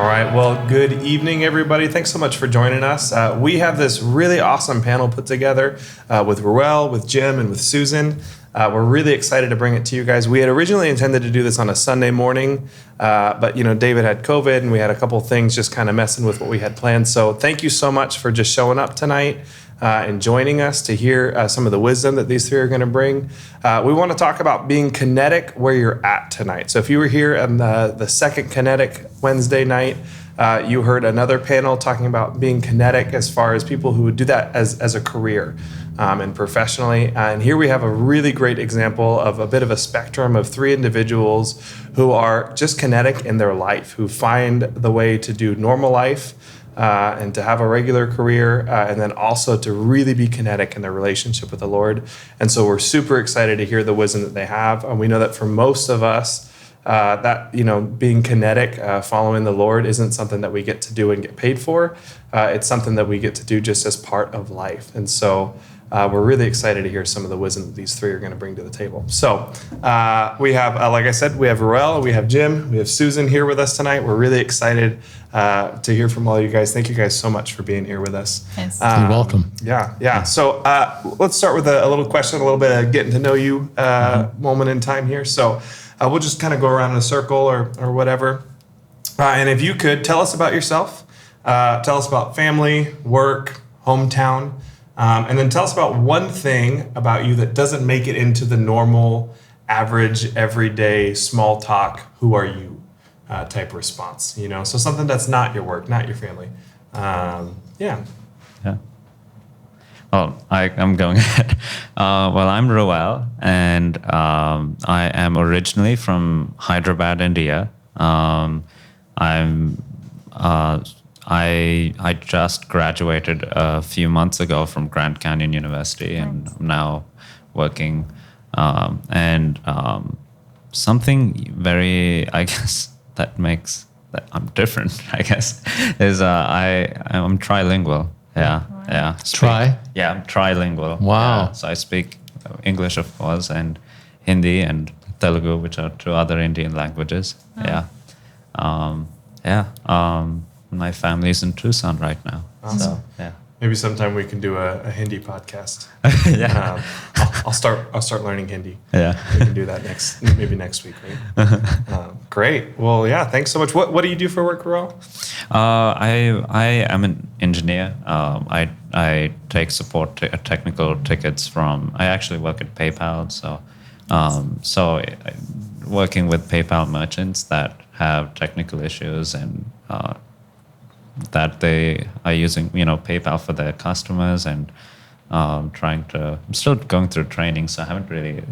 All right. Well, good evening, everybody. Thanks so much for joining us. We have this really awesome panel put together with Ruel, with Jim, and with Susan. We're really excited to bring it to you guys. We had originally intended to do this on a Sunday morning, but David had COVID, and we had a couple things just kind of messing with what we had planned. So thank you so much for just showing up tonight and joining us to hear some of the wisdom that these three are going to bring. We want to talk about being kinetic where you're at tonight. So if you were here on the second Kinetic Wednesday night, you heard another panel talking about being kinetic as far as people who would do that as a career and professionally. And here we have a really great example of a bit of a spectrum of three individuals who are just kinetic in their life, who find the way to do normal life and to have a regular career, and then also to really be kinetic in their relationship with the Lord. And so we're super excited to hear the wisdom that they have. And we know that for most of us, that being kinetic, following the Lord, isn't something that we get to do and get paid for. It's something that we get to do just as part of life. And so we're really excited to hear some of the wisdom that these three are going to bring to the table. So we have, like I said, we have Ruel, we have Jim, we have Susan here with us tonight. We're really excited to hear from all you guys. Thank you guys so much for being here with us. Yes. You're welcome. Yeah. So let's start with a little question, a little bit of getting to know you moment in time here. So we'll just kind of go around in a circle or whatever. And if you could, tell us about yourself. Tell us about family, work, hometown. And then tell us about one thing about you that doesn't make it into the normal, average, everyday, small talk, who are you type response. So something that's not your work, not your family. Yeah. Well, I'm going ahead. I'm Ruel, and I am originally from Hyderabad, India. I just graduated a few months ago from Grand Canyon University, and I'm now working. Something very, I guess, that makes that I'm different, I guess, is I'm trilingual. Yeah. I'm trilingual. Wow. Yeah, so I speak English, of course, and Hindi and Telugu, which are two other Indian languages. Oh. My family's in Tucson right now. Awesome. So, yeah. Maybe sometime we can do a Hindi podcast. Yeah. I'll start learning Hindi. Yeah. We can do that next week, right? Great. Well, yeah. Thanks so much. What do you do for work, Ruel? I am an engineer. I take support technical tickets from. I actually work at PayPal. So working with PayPal merchants that have technical issues and that they are using, PayPal for their customers, and I'm still going through training, so I haven't really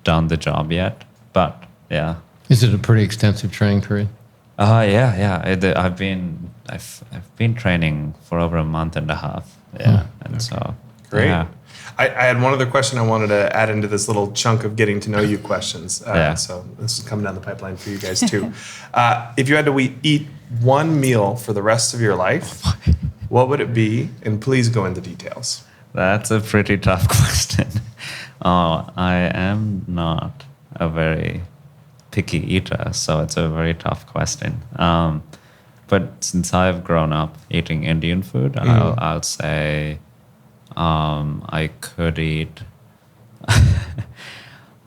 done the job yet. But yeah. Is it a pretty extensive training period? Yeah. I've been training for over a month and a half. Yeah, and so great. Yeah. I had one other question I wanted to add into this little chunk of getting to know you questions. So this is coming down the pipeline for you guys too. If you had to eat one meal for the rest of your life, what would it be? And please go into details. That's a pretty tough question. I am not a very picky eater, so it's a very tough question. But since I've grown up eating Indian food, I'll say I could eat.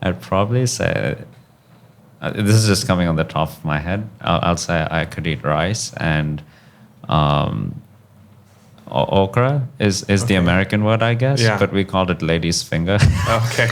I'd probably say this is just coming on the top of my head. I'll say I could eat rice and okra is the American word, I guess. Yeah. But we called it lady's finger. Okay.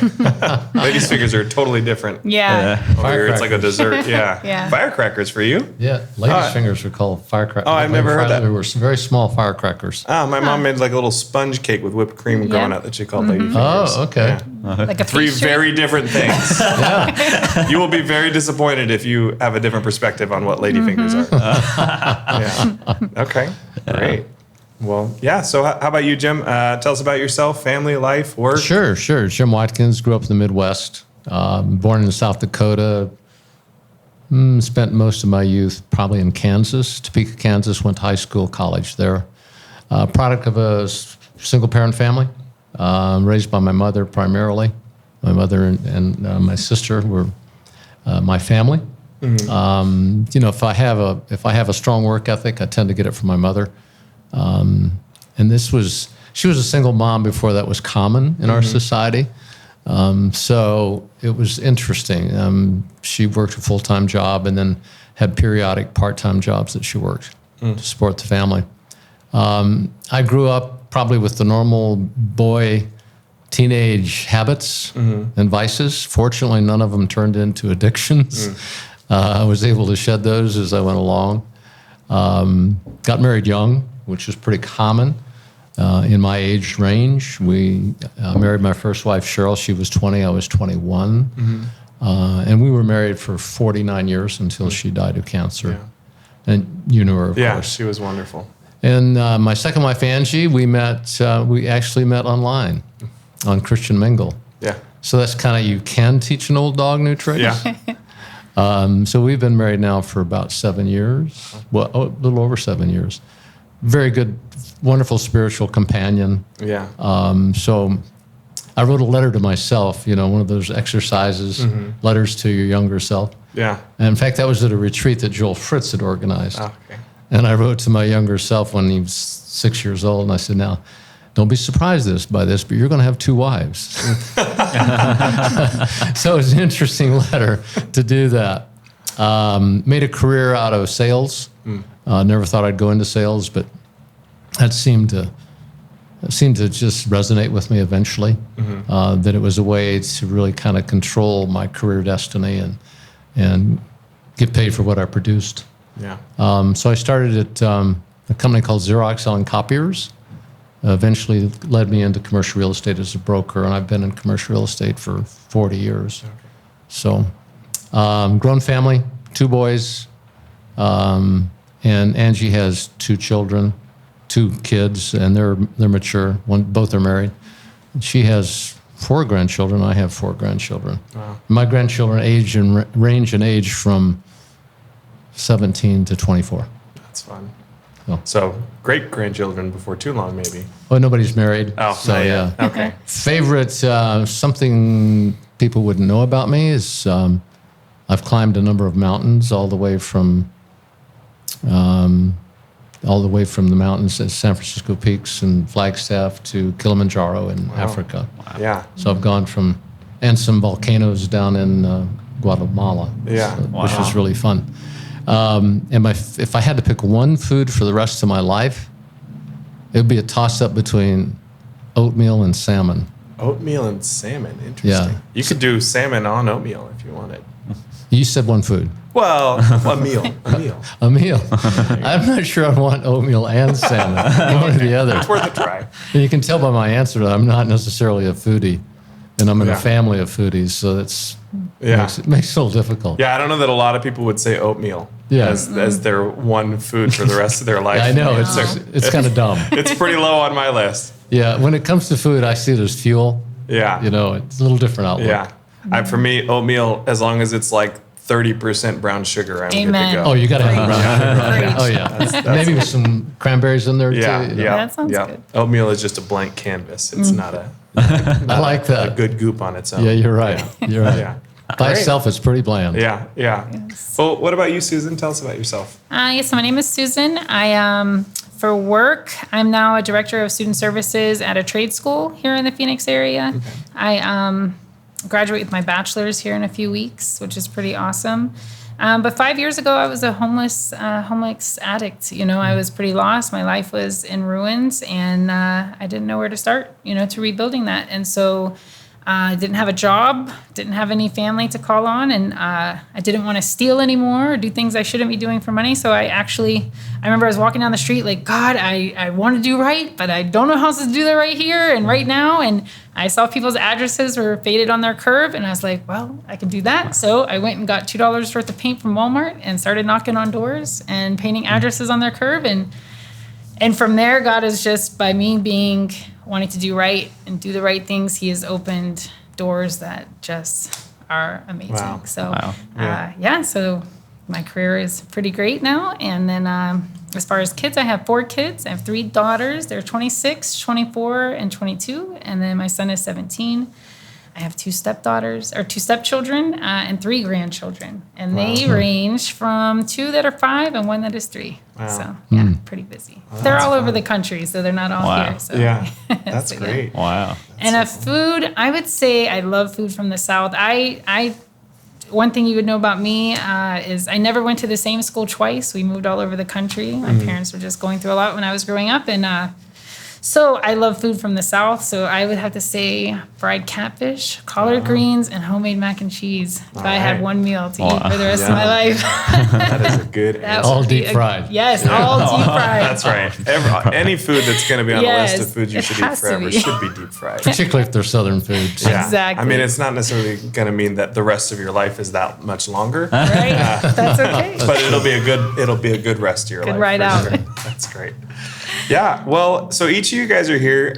Ladies' fingers are totally different. Yeah. Over here, it's like a dessert. Yeah. Yeah. Firecrackers for you? Yeah, ladies' fingers are called firecrackers. Oh, I've never heard that. They were very small firecrackers. Oh, my mom made like a little sponge cake with whipped cream growing up that she called lady fingers. Oh, okay. Yeah. Like a Three pastry? very different things. Yeah. You will be very disappointed if you have a different perspective on what lady fingers are. Yeah. Okay. Great. Well, yeah. So how about you, Jim? Tell us about yourself, family, life, work. Sure. Jim Watkins, grew up in the Midwest, born in South Dakota. Spent most of my youth probably in Kansas, Topeka, Kansas. Went to high school, college there. Product of a single-parent family, raised by my mother primarily. My mother and my sister were my family. If I have a strong work ethic, I tend to get it from my mother. And she was a single mom before that was common in our society. So it was interesting. She worked a full-time job and then had periodic part-time jobs that she worked to support the family. I grew up probably with the normal boy teenage habits and vices. Fortunately, none of them turned into addictions. I was able to shed those as I went along. Got married young, which was pretty common in my age range. We married my first wife, Cheryl. She was 20, I was 21. And we were married for 49 years until she died of cancer. Yeah. And you knew her, of Yeah, course. she was wonderful. And my second wife, Angie, we actually met online on Christian Mingle. Yeah. So that's kind of, you can teach an old dog new tricks. Yeah. So we've been married now for about 7 years. Well, a little over 7 years. Very good, wonderful spiritual companion. Yeah. So I wrote a letter to myself, one of those exercises, letters to your younger self. Yeah. And in fact, that was at a retreat that Joel Fritz had organized. Oh, okay. And I wrote to my younger self when he was 6 years old, and I said, now, don't be surprised by this, but you're going to have 2 wives. So it was an interesting letter to do that. Made a career out of sales. Never thought I'd go into sales, but that seemed to just resonate with me eventually. That it was a way to really kind of control my career destiny and get paid for what I produced. Yeah. So I started at a company called Xerox selling copiers. Eventually led me into commercial real estate as a broker, and I've been in commercial real estate for 40 years. Okay. So grown family, 2 boys, and Angie has 2 children, 2 kids, and they're mature. Both are married. She has 4 grandchildren. I have 4 grandchildren. Wow. My grandchildren range in age from 17 to 24. That's fun. Oh. So great grandchildren before too long, maybe. Well, nobody's married. Oh, so not yeah. yet. Okay. Favorite, something people wouldn't know about me is I've climbed a number of mountains all the way from the mountains at San Francisco Peaks and Flagstaff to Kilimanjaro in Africa. Wow. Yeah. So I've gone and some volcanoes down in Guatemala. Yeah. Which was really fun. And if I had to pick one food for the rest of my life, it would be a toss-up between oatmeal and salmon. Oatmeal and salmon. Interesting. Yeah. You could do salmon on oatmeal if you wanted. You said one food. Well, a meal. A meal. I'm not sure I want oatmeal and salmon. One or the other. It's worth a try. And you can tell by my answer that I'm not necessarily a foodie, and I'm in a family of foodies, so makes it a little difficult. Yeah, I don't know that a lot of people would say oatmeal as their one food for the rest of their life. I know, it's kind of dumb. It's pretty low on my list. Yeah, when it comes to food, I see it as fuel. Yeah. It's a little different outlook. Yeah. For me, oatmeal, as long as it's like 30% brown sugar, I'm good to go. Oh, you got to have brown sugar. Preach. Oh, yeah. That's Maybe with some cranberries in there, Yeah, too. yeah. That sounds good. Oatmeal is just a blank canvas. It's not I like a that. good goop on its own. Yeah, you're right. You're right. Yeah. By Great. itself, it's pretty bland. Yeah. Yes. Well, what about you, Susan? Tell us about yourself. Yes, so my name is Susan. For work, I'm now a director of student services at a trade school here in the Phoenix area. Okay. I graduate with my bachelor's here in a few weeks, which is pretty awesome. But 5 years ago, I was a homeless addict. I was pretty lost. My life was in ruins, and I didn't know where to start, to rebuilding that. And so I didn't have a job, didn't have any family to call on, and I didn't want to steal anymore or do things I shouldn't be doing for money. So I remember I was walking down the street like, God, I want to do right, but I don't know how to do that right here and right now. And I saw people's addresses were faded on their curb, and I was like, well, I can do that. So I went and got $2 worth of paint from Walmart and started knocking on doors and painting addresses on their curb. And from there, God is just, by me wanting to do right and do the right things, He has opened doors that just are amazing. Wow. So, Wow. So my career is pretty great now. And then as far as kids, I have 4 kids. I have 3 daughters. They're 26, 24, and 22. And then my son is 17. I have 2 stepdaughters or 2 stepchildren and 3 grandchildren, and they range from 2 that are 5 and 1 that is 3. Wow. So yeah, pretty busy. They're all over the country, so they're not all Wow. here. So. Yeah, that's So, yeah. great. Wow. And a food, I would say I love food from the South. One thing you would know about me is I never went to the same school twice. We moved all over the country. My parents were just going through a lot when I was growing up. And so I love food from the South. So I would have to say fried catfish, collard greens, and homemade mac and cheese if I had right. one meal to Wow. eat for the rest of Yeah. my life. That is a good That answer. All would be deep fried. Yes, all deep fried. That's right. Any food that's going to be on the list Yes, of foods you it should eat has to forever be. should be deep fried. Particularly if they're Southern foods. Yeah. Exactly. I mean, it's not necessarily going to mean that the rest of your life is that much longer, Right? That's okay. but it'll be a good rest of your Good life. ride for out. sure. That's great. Yeah. Well, so each of you guys are here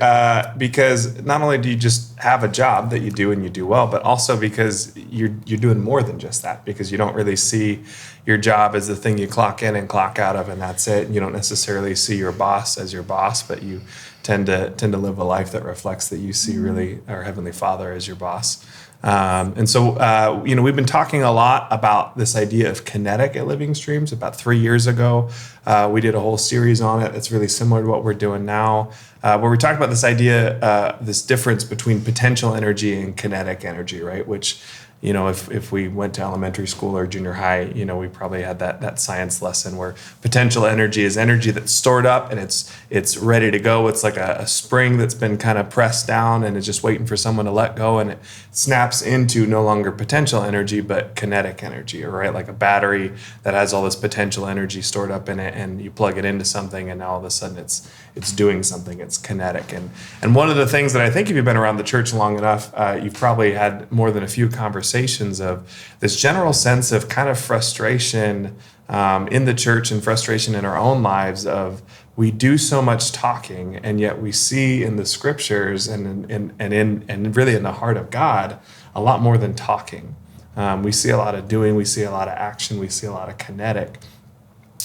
because not only do you just have a job that you do and you do well, but also because you're doing more than just that, because you don't really see your job as the thing you clock in and clock out of, and that's it. You don't necessarily see your boss as your boss, but you tend to live a life that reflects that you see really our Heavenly Father as your boss. And so, we've been talking a lot about this idea of Kinetic at Living Streams. About 3 years ago, we did a whole series on it that's really similar to what we're doing now, where we talked about this idea, this difference between potential energy and kinetic energy, right? Which, if we went to elementary school or junior high, we probably had that science lesson where potential energy is energy that's stored up and it's ready to go. It's like a spring that's been kind of pressed down and is just waiting for someone to let go, and it snaps into no longer potential energy, but kinetic energy, right? Like a battery that has all this potential energy stored up in it, and you plug it into something, and now all of a sudden it's doing something. It's kinetic. And one of the things that I think if you've been around the church long enough, you've probably had more than a few conversations of this general sense of kind of frustration in the church and frustration in our own lives of we do so much talking, and yet we see in the scriptures and really in the heart of God a lot more than talking. We see a lot of doing, we see a lot of action, we see a lot of kinetic.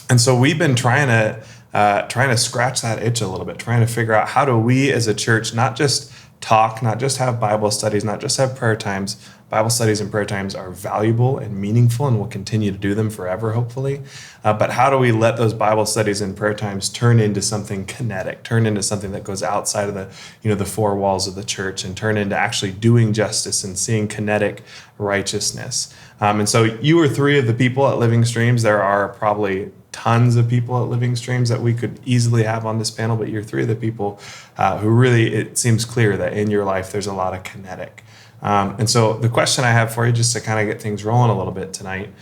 And so we've been trying to scratch that itch a little bit, trying to figure out how do we as a church not just talk, not just have Bible studies, not just have prayer times. Bible studies and prayer times are valuable and meaningful, and we'll continue to do them forever, hopefully. But how do we let those Bible studies and prayer times turn into something kinetic, turn into something that goes outside of the 4 walls of the church, and turn into actually doing justice and seeing kinetic righteousness? And so you are 3 of the people at Living Streams. There are probably tons of people at Living Streams that we could easily have on this panel, but you're 3 of the people who really, it seems clear that in your life there's a lot of kinetic. And so the question I have for you, just to kind of get things rolling a little bit tonight,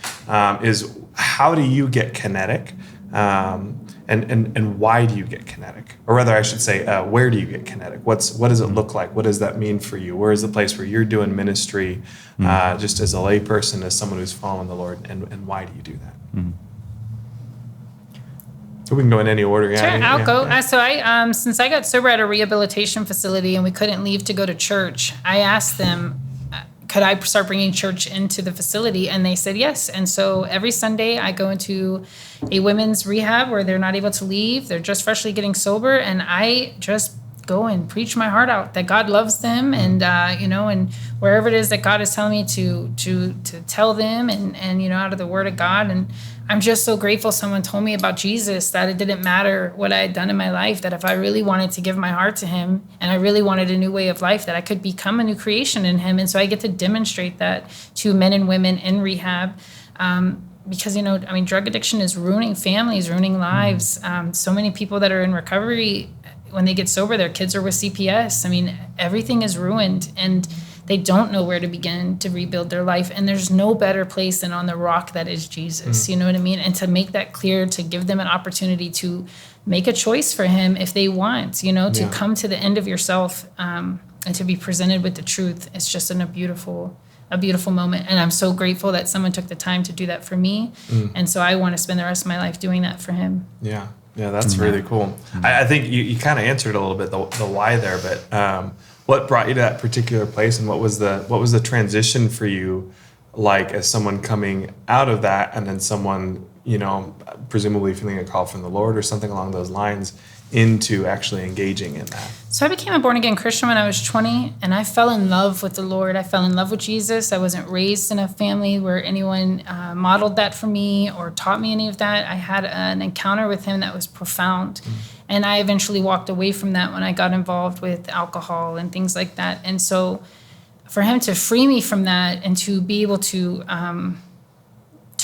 is how do you get kinetic? And why do you get kinetic? Or rather, I should say, where do you get kinetic? What does it look like? What does that mean for you? Where is the place where you're doing ministry just as a lay person, as someone who's following the Lord, and why do you do that? So we can go in any order. Sure, I'll go. So I, since I got sober at a rehabilitation facility and we couldn't leave to go to church, I asked them, could I start bringing church into the facility? And they said yes. And so every Sunday I go into a women's rehab where they're not able to leave. They're just freshly getting sober. And I just go and preach my heart out that God loves them, and and wherever it is that God is telling me to tell them, and out of the Word of God. And I'm just so grateful someone told me about Jesus, that it didn't matter what I had done in my life, that if I really wanted to give my heart to Him and I really wanted a new way of life, that I could become a new creation in Him. And so I get to demonstrate that to men and women in rehab. Because, drug addiction is ruining families, ruining lives. So many people that are in recovery, when they get sober, their kids are with CPS. Everything is ruined, and they don't know where to begin to rebuild their life. And there's no better place than on the rock that is Jesus. You know what I mean? And to make that clear, to give them an opportunity to make a choice for Him if they want, to come to the end of yourself and to be presented with the truth. It's just a beautiful moment. And I'm so grateful that someone took the time to do that for me. And so I want to spend the rest of my life doing that for Him. Yeah, that's really cool. I think you kind of answered a little bit the why there, but what brought you to that particular place, and what was the transition for you like as someone coming out of that and then someone, presumably feeling a call from the Lord or something along those lines into actually engaging in that? So I became a born-again Christian when I was 20, and I fell in love with the Lord. I fell in love with Jesus. I wasn't raised in a family where anyone modeled that for me or taught me any of that. I had an encounter with him that was profound, and I eventually walked away from that when I got involved with alcohol and things like that. And so for him to free me from that and to be able to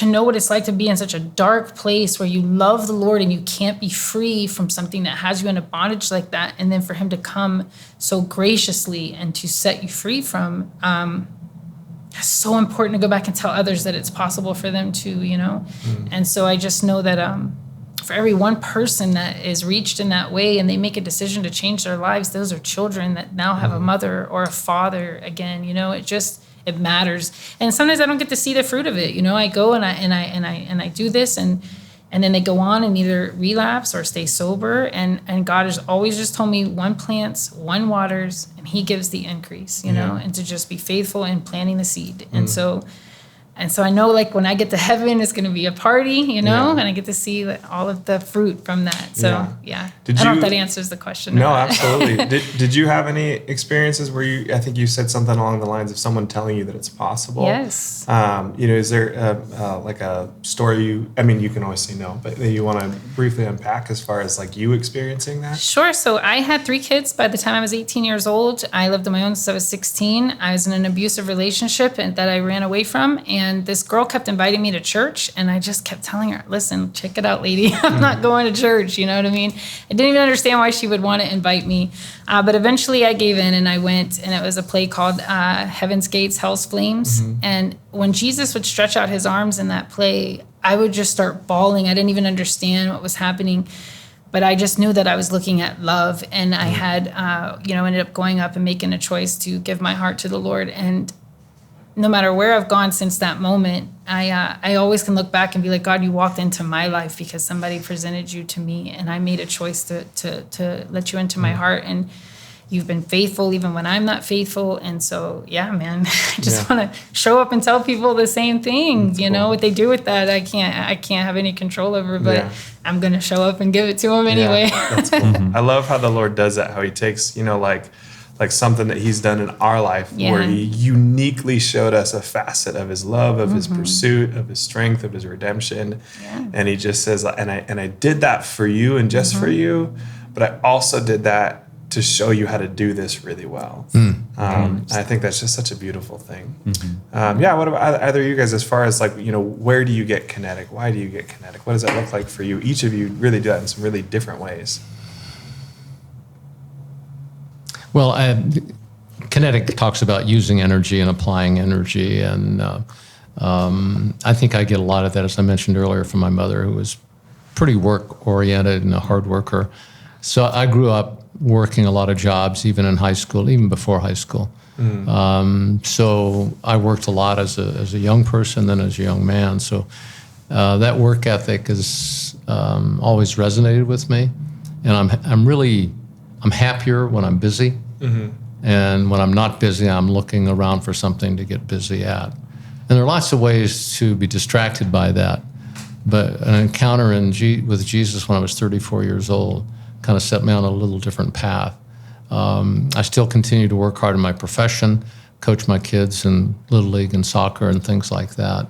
know what it's like to be in such a dark place where you love the Lord and you can't be free from something that has you in a bondage like that. And then for him to come so graciously and to set you free from, it's so important to go back and tell others that it's possible for them too, And so I just know that for every one person that is reached in that way and they make a decision to change their lives, those are children that now have a mother or a father again, it matters. And sometimes I don't get to see the fruit of it. I go and I do this and then they go on and either relapse or stay sober. And God has always just told me, one plants, one waters, and he gives the increase, and to just be faithful in planting the seed. And so I know, like, when I get to heaven, it's going to be a party, and I get to see all of the fruit from that. So, yeah. I don't know if that answers the question. No, absolutely. Did you have any experiences where I think you said something along the lines of someone telling you that it's possible? Yes. Is there like a story you can always say no, but that you want to briefly unpack as far as like you experiencing that? Sure. So I had 3 kids by the time I was 18 years old. I lived on my own since I was 16. I was in an abusive relationship that I ran away from, and this girl kept inviting me to church, and I just kept telling her, listen, check it out, lady. I'm not going to church. You know what I mean? I didn't even understand why she would want to invite me. But eventually I gave in and I went, and it was a play called Heaven's Gates, Hell's Flames. And when Jesus would stretch out his arms in that play, I would just start bawling. I didn't even understand what was happening. But I just knew that I was looking at love, and I had, ended up going up and making a choice to give my heart to the Lord. And no matter where I've gone since that moment, I always can look back and be like, God, you walked into my life because somebody presented you to me, and I made a choice to let you into my heart, and you've been faithful even when I'm not faithful. And so, yeah, man, I just want to show up and tell people the same thing. That's cool. What they do with that, I can't have any control over, but I'm going to show up and give it to them anyway. Yeah, that's cool. I love how the Lord does that, how he takes, like something that he's done in our life where he uniquely showed us a facet of his love, of his pursuit, of his strength, of his redemption. Yeah. And he just says, and I did that for you and just for you, but I also did that to show you how to do this really well. I think that's just such a beautiful thing. What about either of you guys, as far as like, where do you get Kinetic? Why do you get Kinetic? What does that look like for you? Each of you really do that in some really different ways. Well, Kinetic talks about using energy and applying energy, and I think I get a lot of that, as I mentioned earlier, from my mother, who was pretty work-oriented and a hard worker. So I grew up working a lot of jobs, even in high school, even before high school. So I worked a lot as a young person, then as a young man. So that work ethic has always resonated with me, and I'm happier when I'm busy. And when I'm not busy, I'm looking around for something to get busy at. And there are lots of ways to be distracted by that. But an encounter with Jesus when I was 34 years old kind of set me on a little different path. I still continue to work hard in my profession, coach my kids in Little League and soccer and things like that.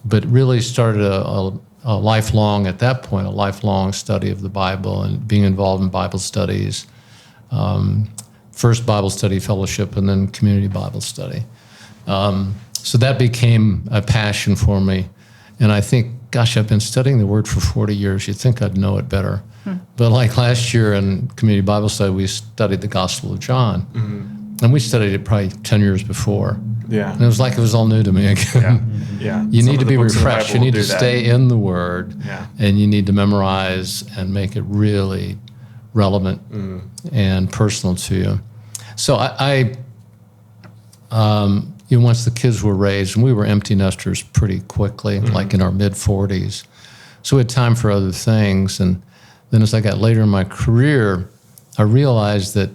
But really started a lifelong study of the Bible and being involved in Bible studies. First Bible study fellowship and then community Bible study. So that became a passion for me. And I think, gosh, I've been studying the Word for 40 years. You'd think I'd know it better. But like last year in community Bible study, we studied the Gospel of John. And we studied it probably 10 years before. Yeah. And it was like it was all new to me again. Yeah. You need to be refreshed. You need to stay in the Word. Yeah. And you need to memorize and make it really relevant and personal to you. So once the kids were raised, and we were empty nesters pretty quickly, like in our mid-40s. So we had time for other things. And then as I got later in my career, I realized that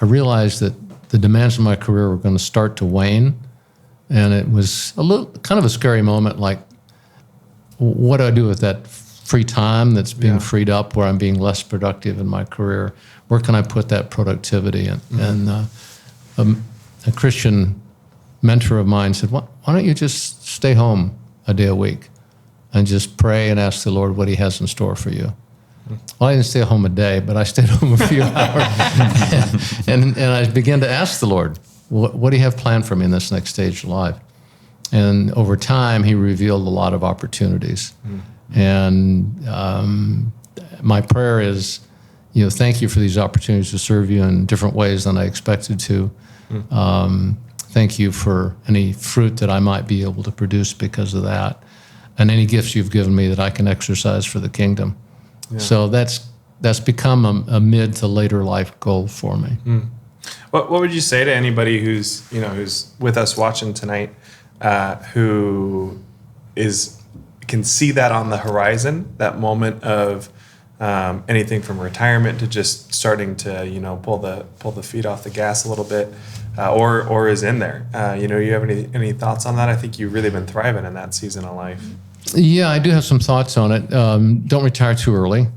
the demands of my career were going to start to wane. And it was kind of a scary moment, like, what do I do with that free time that's being freed up where I'm being less productive in my career? Where can I put that productivity? And a Christian mentor of mine said, why don't you just stay home a day a week and just pray and ask the Lord what he has in store for you? Well, I didn't stay home a day, but I stayed home a few hours. and I began to ask the Lord, what do you have planned for me in this next stage of life? And over time, he revealed a lot of opportunities. And my prayer is, thank you for these opportunities to serve you in different ways than I expected to. Thank you for any fruit that I might be able to produce because of that, and any gifts you've given me that I can exercise for the kingdom. Yeah. So that's become a mid to later life goal for me. What would you say to anybody who's with us watching tonight, who can see that on the horizon, that moment of anything from retirement to just starting to pull the feet off the gas a little bit, or is in there? You have any thoughts on that? I think you've really been thriving in that season of life. Yeah, I do have some thoughts on it. Don't retire too early.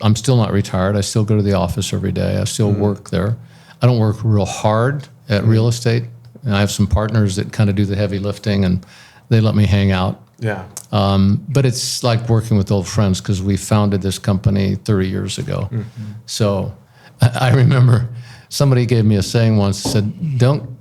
I'm still not retired. I still go to the office every day. I still work there. I don't work real hard at real estate. And I have some partners that kind of do the heavy lifting, and they let me hang out. Yeah. But it's like working with old friends because we founded this company 30 years ago. So I remember somebody gave me a saying once, said, don't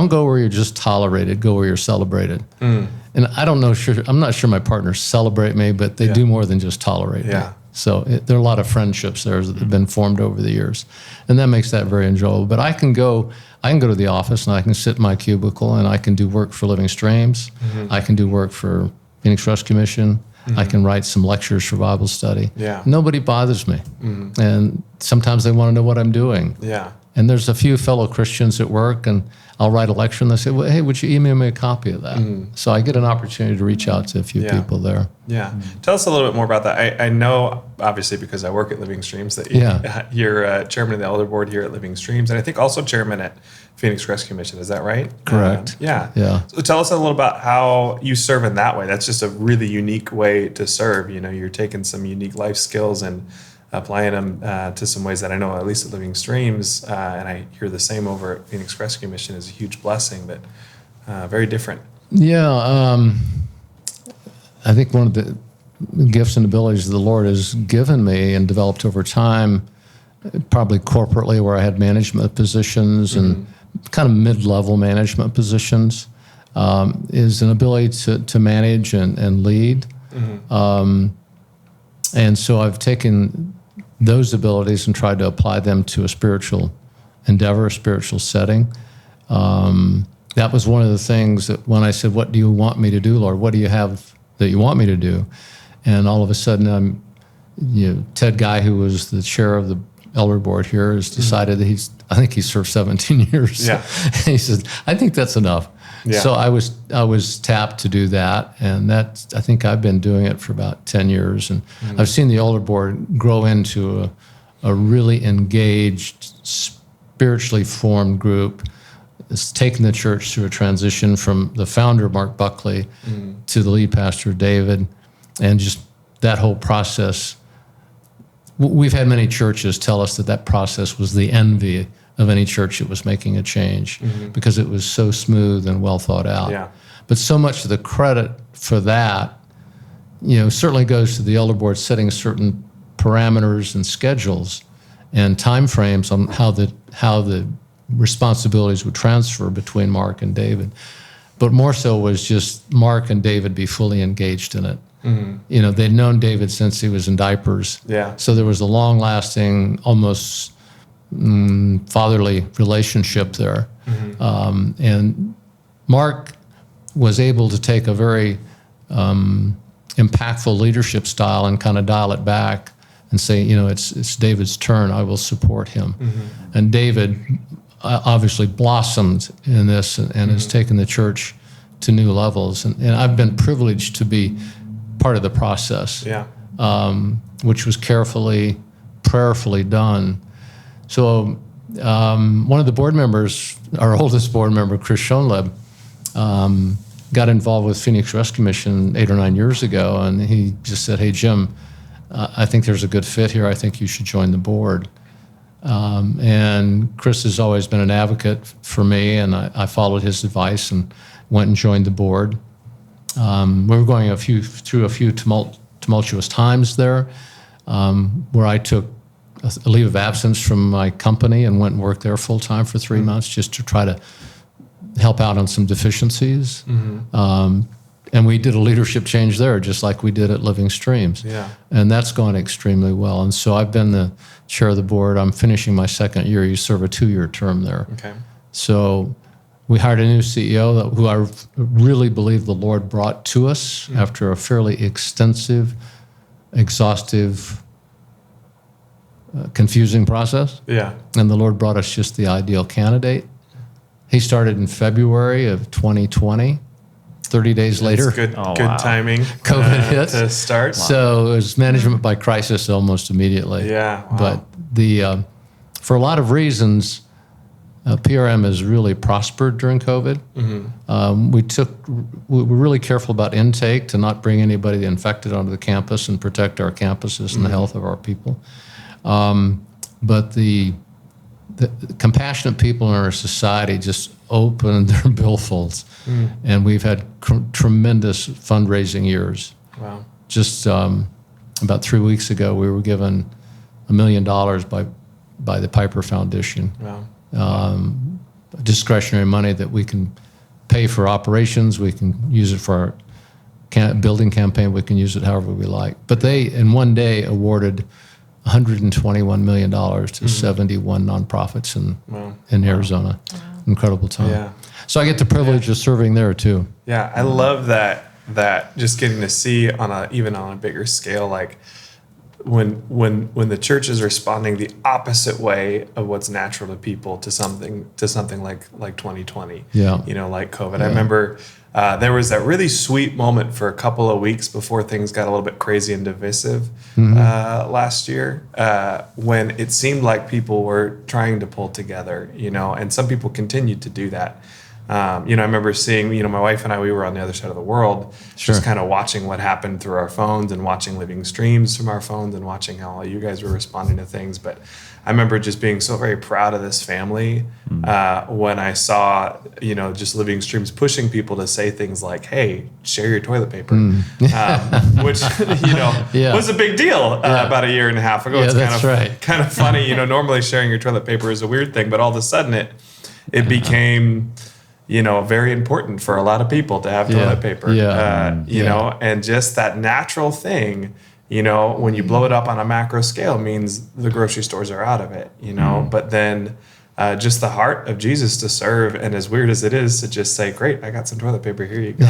go where you're just tolerated, go where you're celebrated. And I'm not sure my partners celebrate me, but they do more than just tolerate me. So there are a lot of friendships there that have been formed over the years, and that makes that very enjoyable. But I can go to the office and I can sit in my cubicle and I can do work for Living Streams. I can do work for Phoenix Rescue Mission. I can write some lectures for Bible study. Nobody bothers me. And sometimes they want to know what I'm doing. And there's a few fellow Christians at work, and I'll write a lecture, and they say, well, hey, would you email me a copy of that? So I get an opportunity to reach out to a few people there. Tell us a little bit more about that. I know, obviously, because I work at Living Streams, that you're chairman of the elder board here at Living Streams, and I think also chairman at Phoenix Rescue Mission. Is that right? Correct. So tell us a little about how you serve in that way. That's just a really unique way to serve. You're taking some unique life skills and applying them to some ways that I know, at least at Living Streams, and I hear the same over at Phoenix Rescue Mission, is a huge blessing, but very different. I think one of the gifts and abilities the Lord has given me and developed over time, probably corporately where I had management positions and kind of mid-level management positions, is an ability to manage and lead. And so I've taken those abilities and tried to apply them to a spiritual endeavor, a spiritual setting. That was one of the things that when I said, what do you want me to do, Lord? What do you have that you want me to do? And all of a sudden, Ted Guy, who was the chair of the elder board here, has decided that I think he served 17 years. He said, I think that's enough. So I was tapped to do that, and I think I've been doing it for about 10 years, and I've seen the elder board grow into a really engaged, spiritually formed group. It's taken the church through a transition from the founder, Mark Buckley, to the lead pastor, David, and just that whole process. We've had many churches tell us that process was the envy of any church that was making a change because it was so smooth and well thought out. But so much of the credit for that, certainly goes to the elder board setting certain parameters and schedules and timeframes on how the responsibilities would transfer between Mark and David. But more so was just Mark and David be fully engaged in it. They'd known David since he was in diapers. So there was a long-lasting, almost fatherly relationship there. And Mark was able to take a very impactful leadership style and kind of dial it back and say, it's David's turn, I will support him. And David obviously blossomed in this and has taken the church to new levels. And I've been privileged to be part of the process, which was carefully, prayerfully done. So one of the board members, our oldest board member, Chris Schoenleb, got involved with Phoenix Rescue Mission 8 or 9 years ago, and he just said, "Hey, Jim, I think there's a good fit here. I think you should join the board." And Chris has always been an advocate for me, and I followed his advice and went and joined the board. We were going through a few tumultuous times there, where I took a leave of absence from my company and went and worked there full time for 3 months just to try to help out on some deficiencies. And we did a leadership change there, just like we did at Living Streams. Yeah. And that's gone extremely well. And so I've been the chair of the board. I'm finishing my second year. You serve a 2-year term there. Okay. So we hired a new CEO who I really believe the Lord brought to us after a fairly extensive, exhaustive, confusing process. Yeah. And the Lord brought us just the ideal candidate. He started in February of 2020. 30 days later, It's good timing. COVID hit. To start. So it was management by crisis almost immediately. Yeah. Wow. But for a lot of reasons, PRM has really prospered during COVID. We were really careful about intake to not bring anybody infected onto the campus and protect our campuses and the health of our people. But the compassionate people in our society just opened their billfolds, and we've had tremendous fundraising years. Wow. Just about 3 weeks ago, we were given $1 million by the Piper Foundation. Wow. Discretionary money that we can pay for operations. We can use it for our building campaign. We can use it however we like. But they, in one day, awarded $121 million to 71 nonprofits in Arizona. Wow. Incredible time. Yeah. So I get the privilege of serving there too. Yeah, I love that just getting to see even on a bigger scale, like when the church is responding the opposite way of what's natural to people to something like 2020. Yeah. Like COVID. Yeah. I remember there was that really sweet moment for a couple of weeks before things got a little bit crazy and divisive last year, when it seemed like people were trying to pull together, and some people continued to do that. I remember seeing, my wife and I, we were on the other side of the world, just kind of watching what happened through our phones and watching living streams from our phones and watching how all you guys were responding to things. But I remember just being so very proud of this family when I saw, just living streams pushing people to say things like, "Hey, share your toilet paper," which, was a big deal about a year and a half ago. Yeah, It's kind of funny. Normally sharing your toilet paper is a weird thing, but all of a sudden it became very important for a lot of people to have toilet paper, and just that natural thing, when you blow it up on a macro scale means the grocery stores are out of it, but then just the heart of Jesus to serve. And as weird as it is to just say, "Great, I got some toilet paper. Here you go."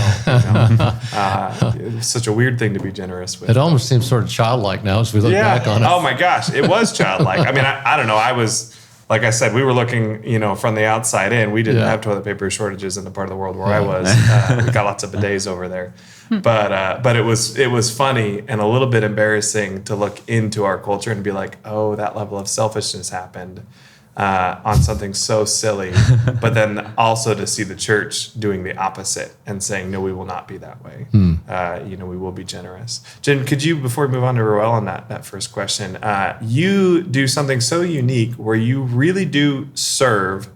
It's such a weird thing to be generous with. It almost seems sort of childlike now as we look back on it. Oh my gosh, it was childlike. I mean, I don't know. I was, like I said, we were looking, from the outside in. We didn't have toilet paper shortages in the part of the world where I was. We got lots of bidets over there, but it was funny and a little bit embarrassing to look into our culture and be like, oh, that level of selfishness happened on something so silly. But then also to see the church doing the opposite and saying, no, we will not be that way. We will be generous. Jen, could you, before we move on to Roel on that first question, you do something so unique where you really do serve,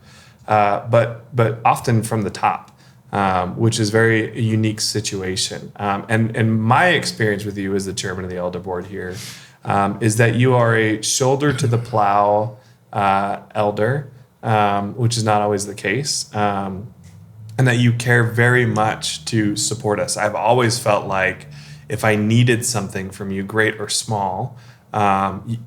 but often from the top, which is very unique situation. And my experience with you as the chairman of the elder board here is that you are a shoulder to the plow elder, which is not always the case, and that you care very much to support us. I've always felt like if I needed something from you, great or small,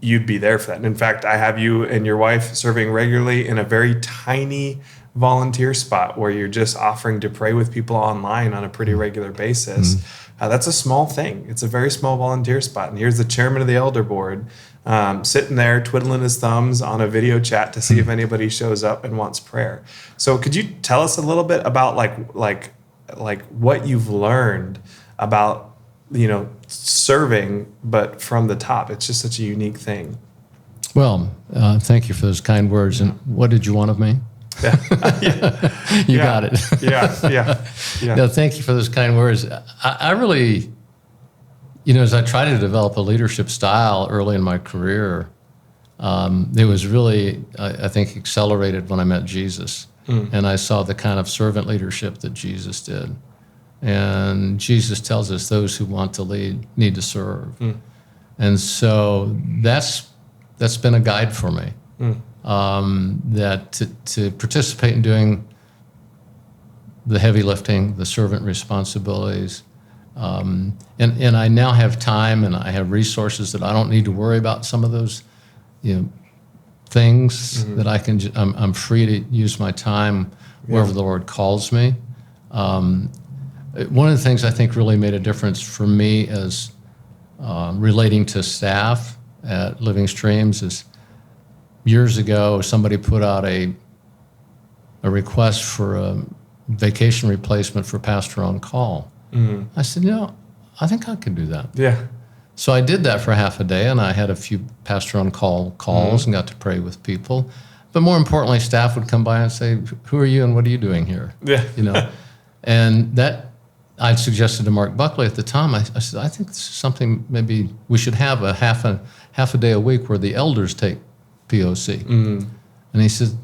you'd be there for that. And in fact, I have you and your wife serving regularly in a very tiny volunteer spot where you're just offering to pray with people online on a pretty regular basis. That's a small thing. It's a very small volunteer spot. And here's the chairman of the elder board sitting there twiddling his thumbs on a video chat to see if anybody shows up and wants prayer. So could you tell us a little bit about like what you've learned about, serving, but from the top? It's just such a unique thing. Well, thank you for those kind words. And what did you want of me? You got it. Yeah. No, thank you for those kind words. I really, as I tried to develop a leadership style early in my career, it was really, I think, accelerated when I met Jesus. And I saw the kind of servant leadership that Jesus did. And Jesus tells us those who want to lead need to serve. And so that's been a guide for me. That to participate in doing the heavy lifting, the servant responsibilities. And I now have time and I have resources that I don't need to worry about some of those, things that I'm free to use my time wherever the Lord calls me. One of the things I think really made a difference for me as relating to staff at Living Streams is years ago, somebody put out a request for a vacation replacement for pastor on call. I said, I think I could do that. Yeah. So I did that for half a day, and I had a few pastor on call calls and got to pray with people. But more importantly, staff would come by and say, "Who are you and what are you doing here?" Yeah. And that I'd suggested to Mark Buckley at the time. I said, I think this is something maybe we should have a half a day a week where the elders take POC. And he said,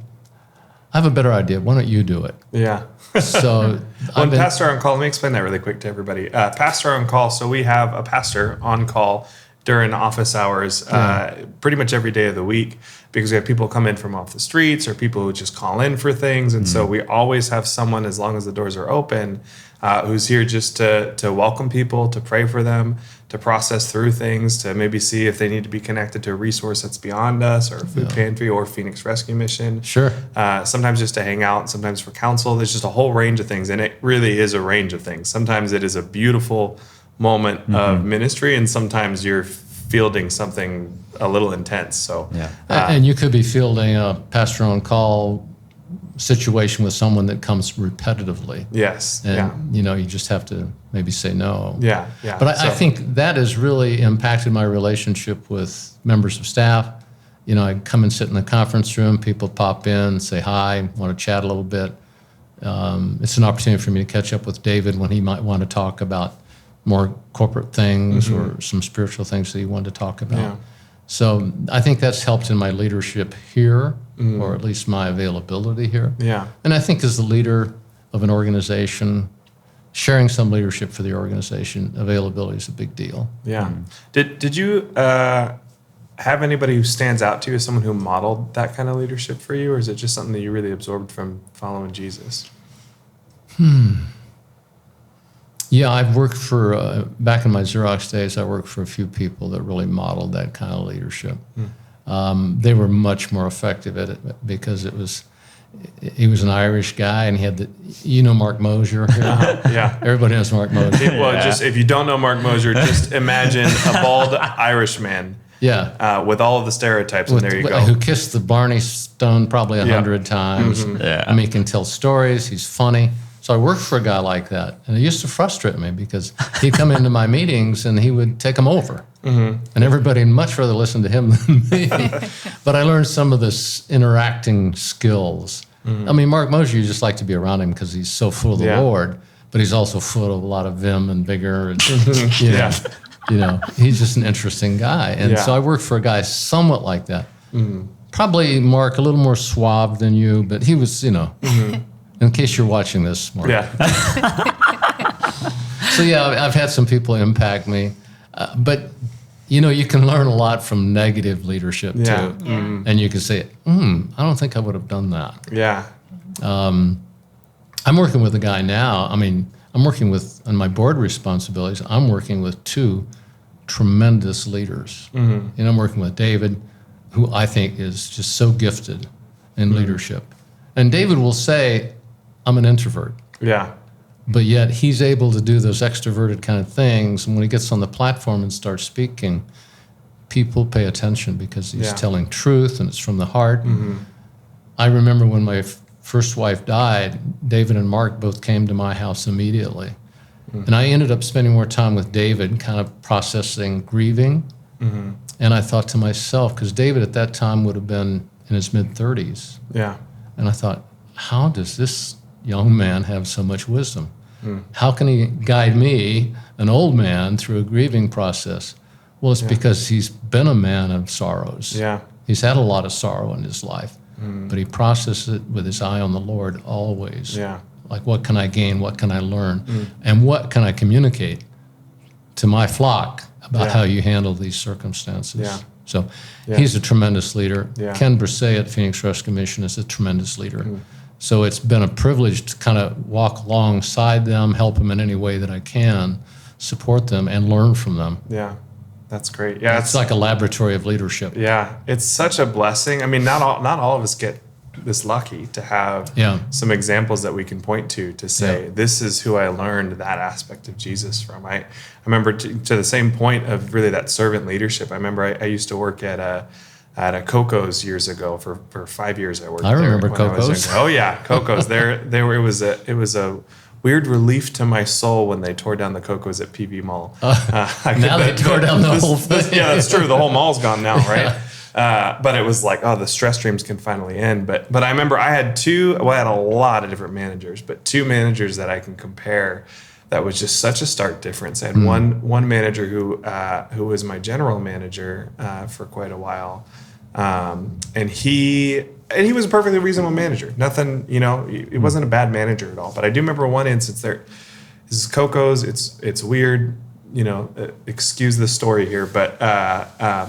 I have a better idea. Why don't you do it? Yeah. So When pastor on call, let me explain that really quick to everybody. Pastor on call, so we have a pastor on call during office hours pretty much every day of the week because we have people come in from off the streets or people who just call in for things. And so we always have someone, as long as the doors are open, who's here just to welcome people, to pray for them, to process through things, to maybe see if they need to be connected to a resource that's beyond us or a food pantry or Phoenix Rescue Mission. Sure. Sometimes just to hang out, sometimes for counsel. There's just a whole range of things, and it really is a range of things. Sometimes it is a beautiful moment of ministry, and sometimes you're fielding something a little intense. So, and you could be fielding a pastor on call situation with someone that comes repetitively. Yes. And, you just have to maybe say no. Yeah. But I think that has really impacted my relationship with members of staff. I come and sit in the conference room, people pop in, say hi, want to chat a little bit. It's an opportunity for me to catch up with David when he might want to talk about more corporate things or some spiritual things that he wanted to talk about. Yeah. So I think that's helped in my leadership here, or at least my availability here. Yeah. And I think as the leader of an organization, sharing some leadership for the organization, availability is a big deal. Yeah. Did you have anybody who stands out to you as someone who modeled that kind of leadership for you, or is it just something that you really absorbed from following Jesus? Yeah, I've worked for, back in my Xerox days, I worked for a few people that really modeled that kind of leadership. They were much more effective at it because he was an Irish guy and he had Mark Mosier here? Yeah. Everybody knows Mark Mosier. Well, just if you don't know Mark Mosier, just imagine a bald Irish man. Yeah. With all of the stereotypes, and there you go. Who kissed the Barney Stone probably 100 times. I mean, he can tell stories. He's funny. So I worked for a guy like that, and it used to frustrate me because he'd come into my meetings and he would take them over, and everybody would much rather listen to him than me. But I learned some of this interacting skills. I mean, Mark Mosier, you just like to be around him because he's so full of the Lord, but he's also full of a lot of vim and vigor. And, he's just an interesting guy. And so I worked for a guy somewhat like that. Probably, Mark, a little more suave than you, but he was, in case you're watching this, Mark. Yeah. So, I've had some people impact me. But, you can learn a lot from negative leadership, too. And you can say, I don't think I would have done that. Yeah. I'm working with a guy now. I mean, I'm working with, on my board responsibilities, I'm working with two tremendous leaders. And I'm working with David, who I think is just so gifted in leadership. And David will say, I'm an introvert. Yeah. But yet he's able to do those extroverted kind of things. And when he gets on the platform and starts speaking, people pay attention because he's telling truth and it's from the heart. I remember when my first wife died, David and Mark both came to my house immediately. And I ended up spending more time with David, kind of processing grieving. And I thought to myself, because David at that time would have been in his mid-30s. Yeah. And I thought, how does this young man have so much wisdom? How can he guide me, an old man, through a grieving process? Well, it's because he's been a man of sorrows. Yeah. He's had a lot of sorrow in his life, but he processes it with his eye on the Lord always. Yeah. Like, what can I gain? What can I learn? And what can I communicate to my flock about how you handle these circumstances? Yeah. So he's a tremendous leader. Yeah. Ken Brisset at Phoenix Rescue Mission is a tremendous leader. So it's been a privilege to kind of walk alongside them, help them in any way that I can, support them, and learn from them. Yeah. That's great. Yeah. It's like a laboratory of leadership. Yeah. It's such a blessing. I mean, not all of us get this lucky to have some examples that we can point to say, this is who I learned that aspect of Jesus from. I remember to the same point of really that servant leadership. I remember I used to work at a Coco's years ago for 5 years. I worked there. I remember when I was Coco's. younger. Oh yeah, Coco's. It was a weird relief to my soul when they tore down the Coco's at PV Mall. Now they tore down the whole thing. Yeah, that's true. The whole mall's gone now, right? But it was like, the stress streams can finally end. But I remember I had I had a lot of different managers, but 2 managers that I can compare that was just such a stark difference. I had one manager who was my general manager for quite a while. And he was a perfectly reasonable manager. Nothing, he wasn't a bad manager at all. But I do remember one instance there. This is Coco's. It's weird. Excuse the story here, but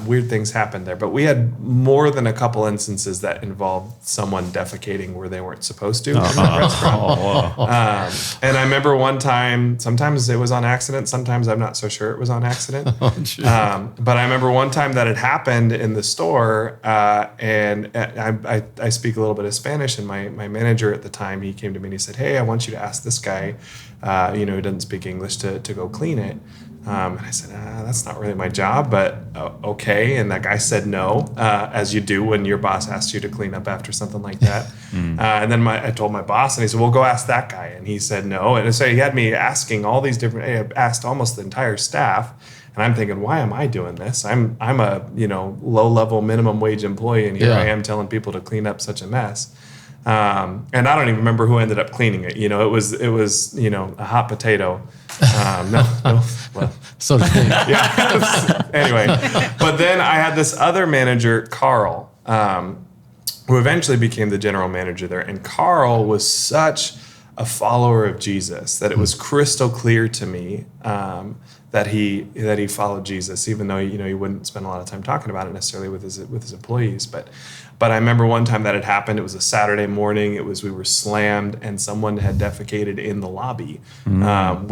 weird things happened there. But we had more than a couple instances that involved someone defecating where they weren't supposed to in that restaurant. And I remember one time, sometimes it was on accident, sometimes I'm not so sure it was on accident. But I remember one time that it happened in the store, and I speak a little bit of Spanish, and my manager at the time, he came to me and he said, "Hey, I want you to ask this guy, who doesn't speak English, to go clean it." And I said, that's not really my job, but okay. And that guy said no, as you do when your boss asks you to clean up after something like that. And then I told my boss, and he said, well, go ask that guy. And he said no. And so he had me asking all these different, I asked almost the entire staff. And I'm thinking, why am I doing this? I'm a low-level minimum wage employee, and here I am telling people to clean up such a mess. And I don't even remember who ended up cleaning it. It was a hot potato. Well, So to speak. yeah. Anyway, but then I had this other manager, Carl, who eventually became the general manager there. And Carl was such a follower of Jesus that it was crystal clear to me that he followed Jesus, even though he wouldn't spend a lot of time talking about it necessarily with his employees. But I remember one time that had happened. It was a Saturday morning. We were slammed, and someone had defecated in the lobby. I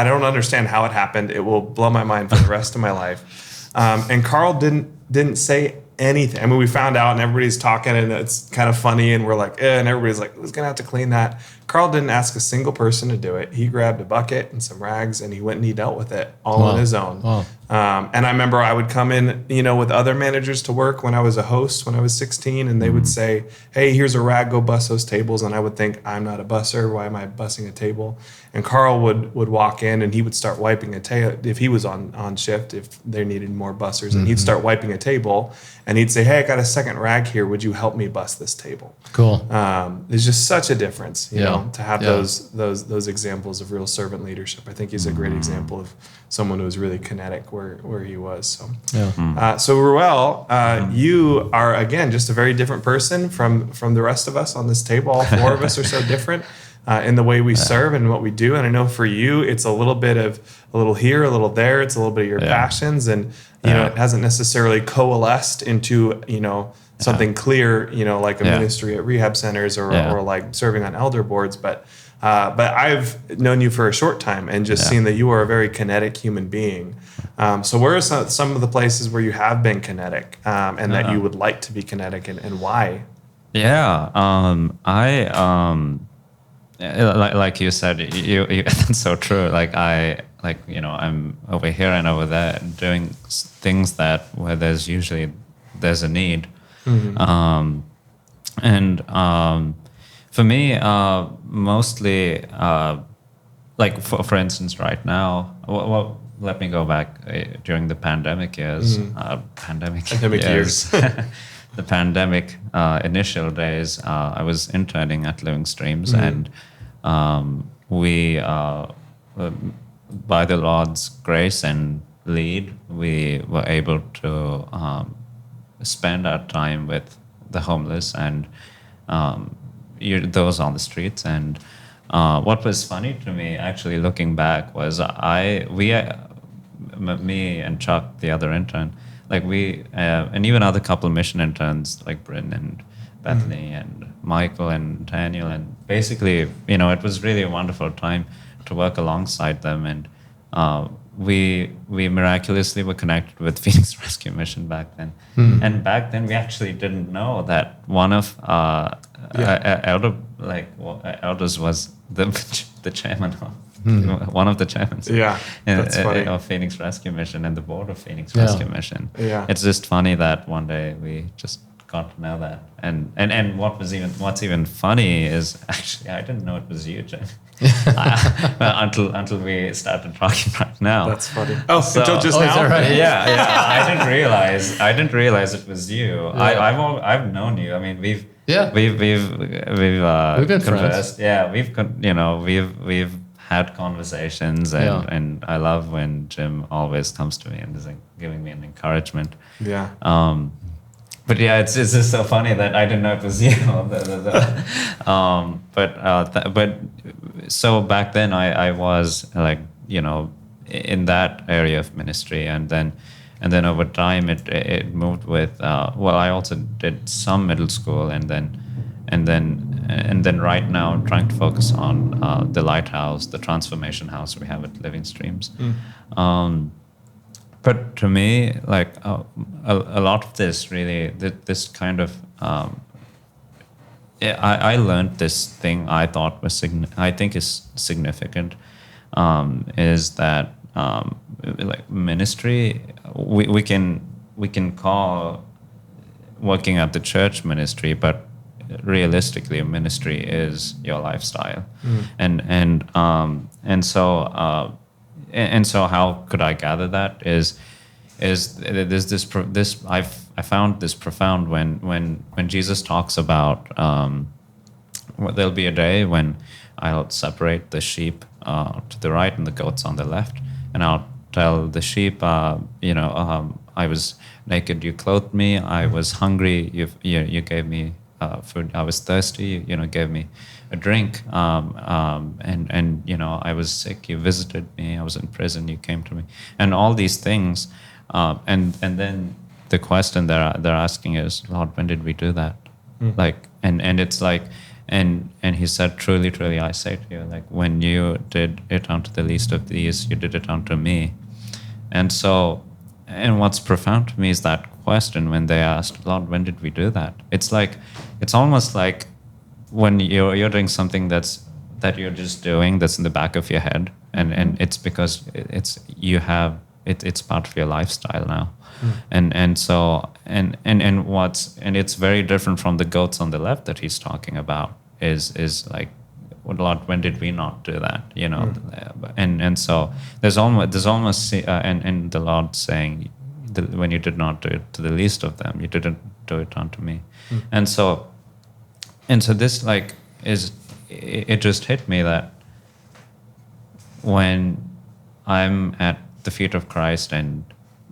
don't understand how it happened. It will blow my mind for the rest of my life. And Carl didn't say anything. I mean, we found out, and everybody's talking, and it's kind of funny, and we're like, and everybody's like, who's gonna have to clean that? Carl didn't ask a single person to do it. He grabbed a bucket and some rags, and he went and he dealt with it all on his own. Wow. And I remember I would come in, with other managers to work when I was a host, when I was 16, and they would say, hey, here's a rag, go bus those tables. And I would think, I'm not a busser. Why am I bussing a table? And Carl would walk in, and he would start wiping a table if he was on shift, if they needed more bussers. And he'd start wiping a table, and he'd say, hey, I got a second rag here. Would you help me bus this table? Cool. There's just such a difference, to have those examples of real servant leadership. I think he's a great example of someone who was really kinetic where he was. So, so Ruel, you are again just a very different person from the rest of us on this table. All 4 of us are so different in the way we serve and what we do. And I know for you, it's a little bit of a little here, a little there. It's a little bit of your passions, and it hasn't necessarily coalesced into something clear, like a ministry at rehab centers or like serving on elder boards, but I've known you for a short time and just seen that you are a very kinetic human being. So where are some of the places where you have been kinetic and that you would like to be kinetic, and why? Yeah, like you said, you that's so true. I'm over here and over there doing things where there's a need. For me, mostly, for instance, right now, well, let me go back during the pandemic years. Pandemic years. the pandemic initial days, I was interning at Living Streams, and we, by the Lord's grace and lead, we were able to spend our time with the homeless and those on the streets. And what was funny to me, actually looking back, was me and Chuck, the other intern, like and even other couple mission interns like Bryn and Bethany and Michael and Daniel, and basically, it was really a wonderful time to work alongside them. And we miraculously were connected with Phoenix Rescue Mission back then. And back then we actually didn't know that one of elders was the chairman of one of the chairmen of Phoenix Rescue Mission and the board of Phoenix Rescue Mission. It's just funny that one day we just got to know that. And what's even funny is actually I didn't know it was you, Jim. until we started talking right now. That's funny. Until just now? Is that right? Yeah. I didn't realize it was you. I've known you. I mean, we've been conversed. friends. Yeah, we've had conversations, and I love when Jim always comes to me and is like giving me an encouragement. Yeah. But yeah, it's just so funny that I didn't know it was you. But so back then I was like, in that area of ministry, and then over time it moved with. I also did some middle school, and then right now I'm trying to focus on the lighthouse, the transformation house we have at Living Streams. But to me, like a lot of this really, this kind of, I learned this thing I thought was I think is significant, is that like ministry, we can call working at the church ministry, but realistically, a ministry is your lifestyle, and so how could I gather that is there's this I found this profound when Jesus talks about there'll be a day when I'll separate the sheep to the right and the goats on the left, and I'll tell the sheep, I was naked, you clothed me, I was hungry, you gave me food, I was thirsty, gave me a drink, and I was sick, you visited me, I was in prison, you came to me, and all these things, and then the question they're asking is, Lord, when did we do that? Like, and it's like, and he said, truly, truly, I say to you, like, when you did it unto the least of these, you did it unto me. And so, and what's profound to me is that question when they asked, Lord, when did we do that? It's like, it's almost like when you're doing something that you're just doing that's in the back of your head, and it's because it's part of your lifestyle now. And so and it's very different from the goats on the left that he's talking about is like, well, Lord, when did we not do that? And so there's almost and the Lord saying, when you did not do it to the least of them, you didn't do it unto me. And so this like it just hit me that when I'm at the feet of Christ and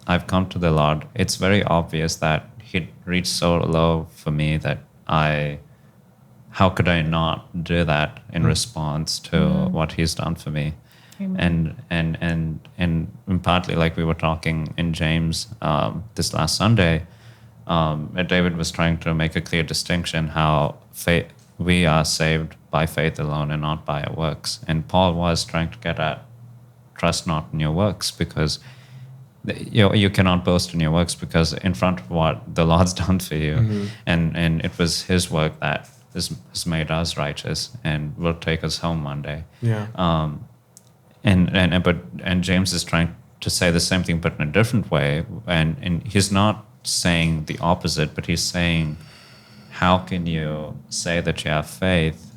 I've come to the Lord, it's very obvious that He reached so low for me that how could I not do that in response to what He's done for me? Amen. And partly, like we were talking in James this last Sunday, David was trying to make a clear distinction how we are saved by faith alone and not by our works. And Paul was trying to get at trust not in your works, because you cannot boast in your works, because in front of what the Lord's done for you, and it was His work that has made us righteous and will take us home one day. Yeah. And James is trying to say the same thing, but in a different way, and he's not saying the opposite, but he's saying, how can you say that you have faith,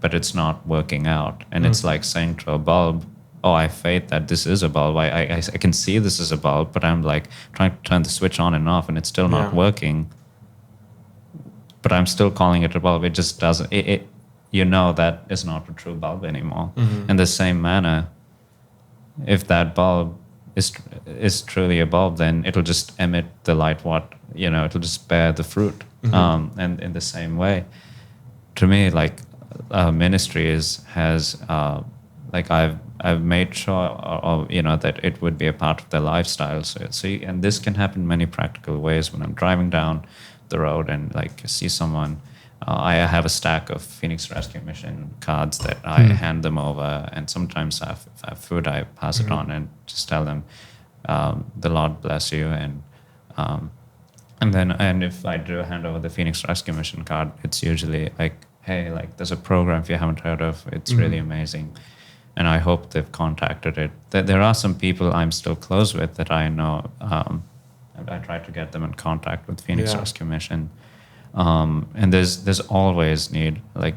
but it's not working out? And it's like saying to a bulb, oh, I have faith that this is a bulb. I can see this is a bulb, but I'm like trying to turn the switch on and off, and it's still not working. but I'm still calling it a bulb. It just doesn't. That is not a true bulb anymore. In the same manner, if that bulb is truly a bulb, then it'll just emit the light. It'll just bear the fruit. And in the same way, to me, like ministry has I've made sure, that it would be a part of their lifestyle. So and this can happen in many practical ways. When I'm driving down the road and like see someone, I have a stack of Phoenix Rescue Mission cards that I hand them over, and sometimes if I have food, I pass it on and just tell them, "The Lord bless you." And if I do hand over the Phoenix Rescue Mission card, it's usually like, "Hey, like there's a program if you haven't heard of. It's really amazing." And I hope they've contacted it. There are some people I'm still close with that I know. I try to get them in contact with Phoenix Rescue Mission. And there's always need, there's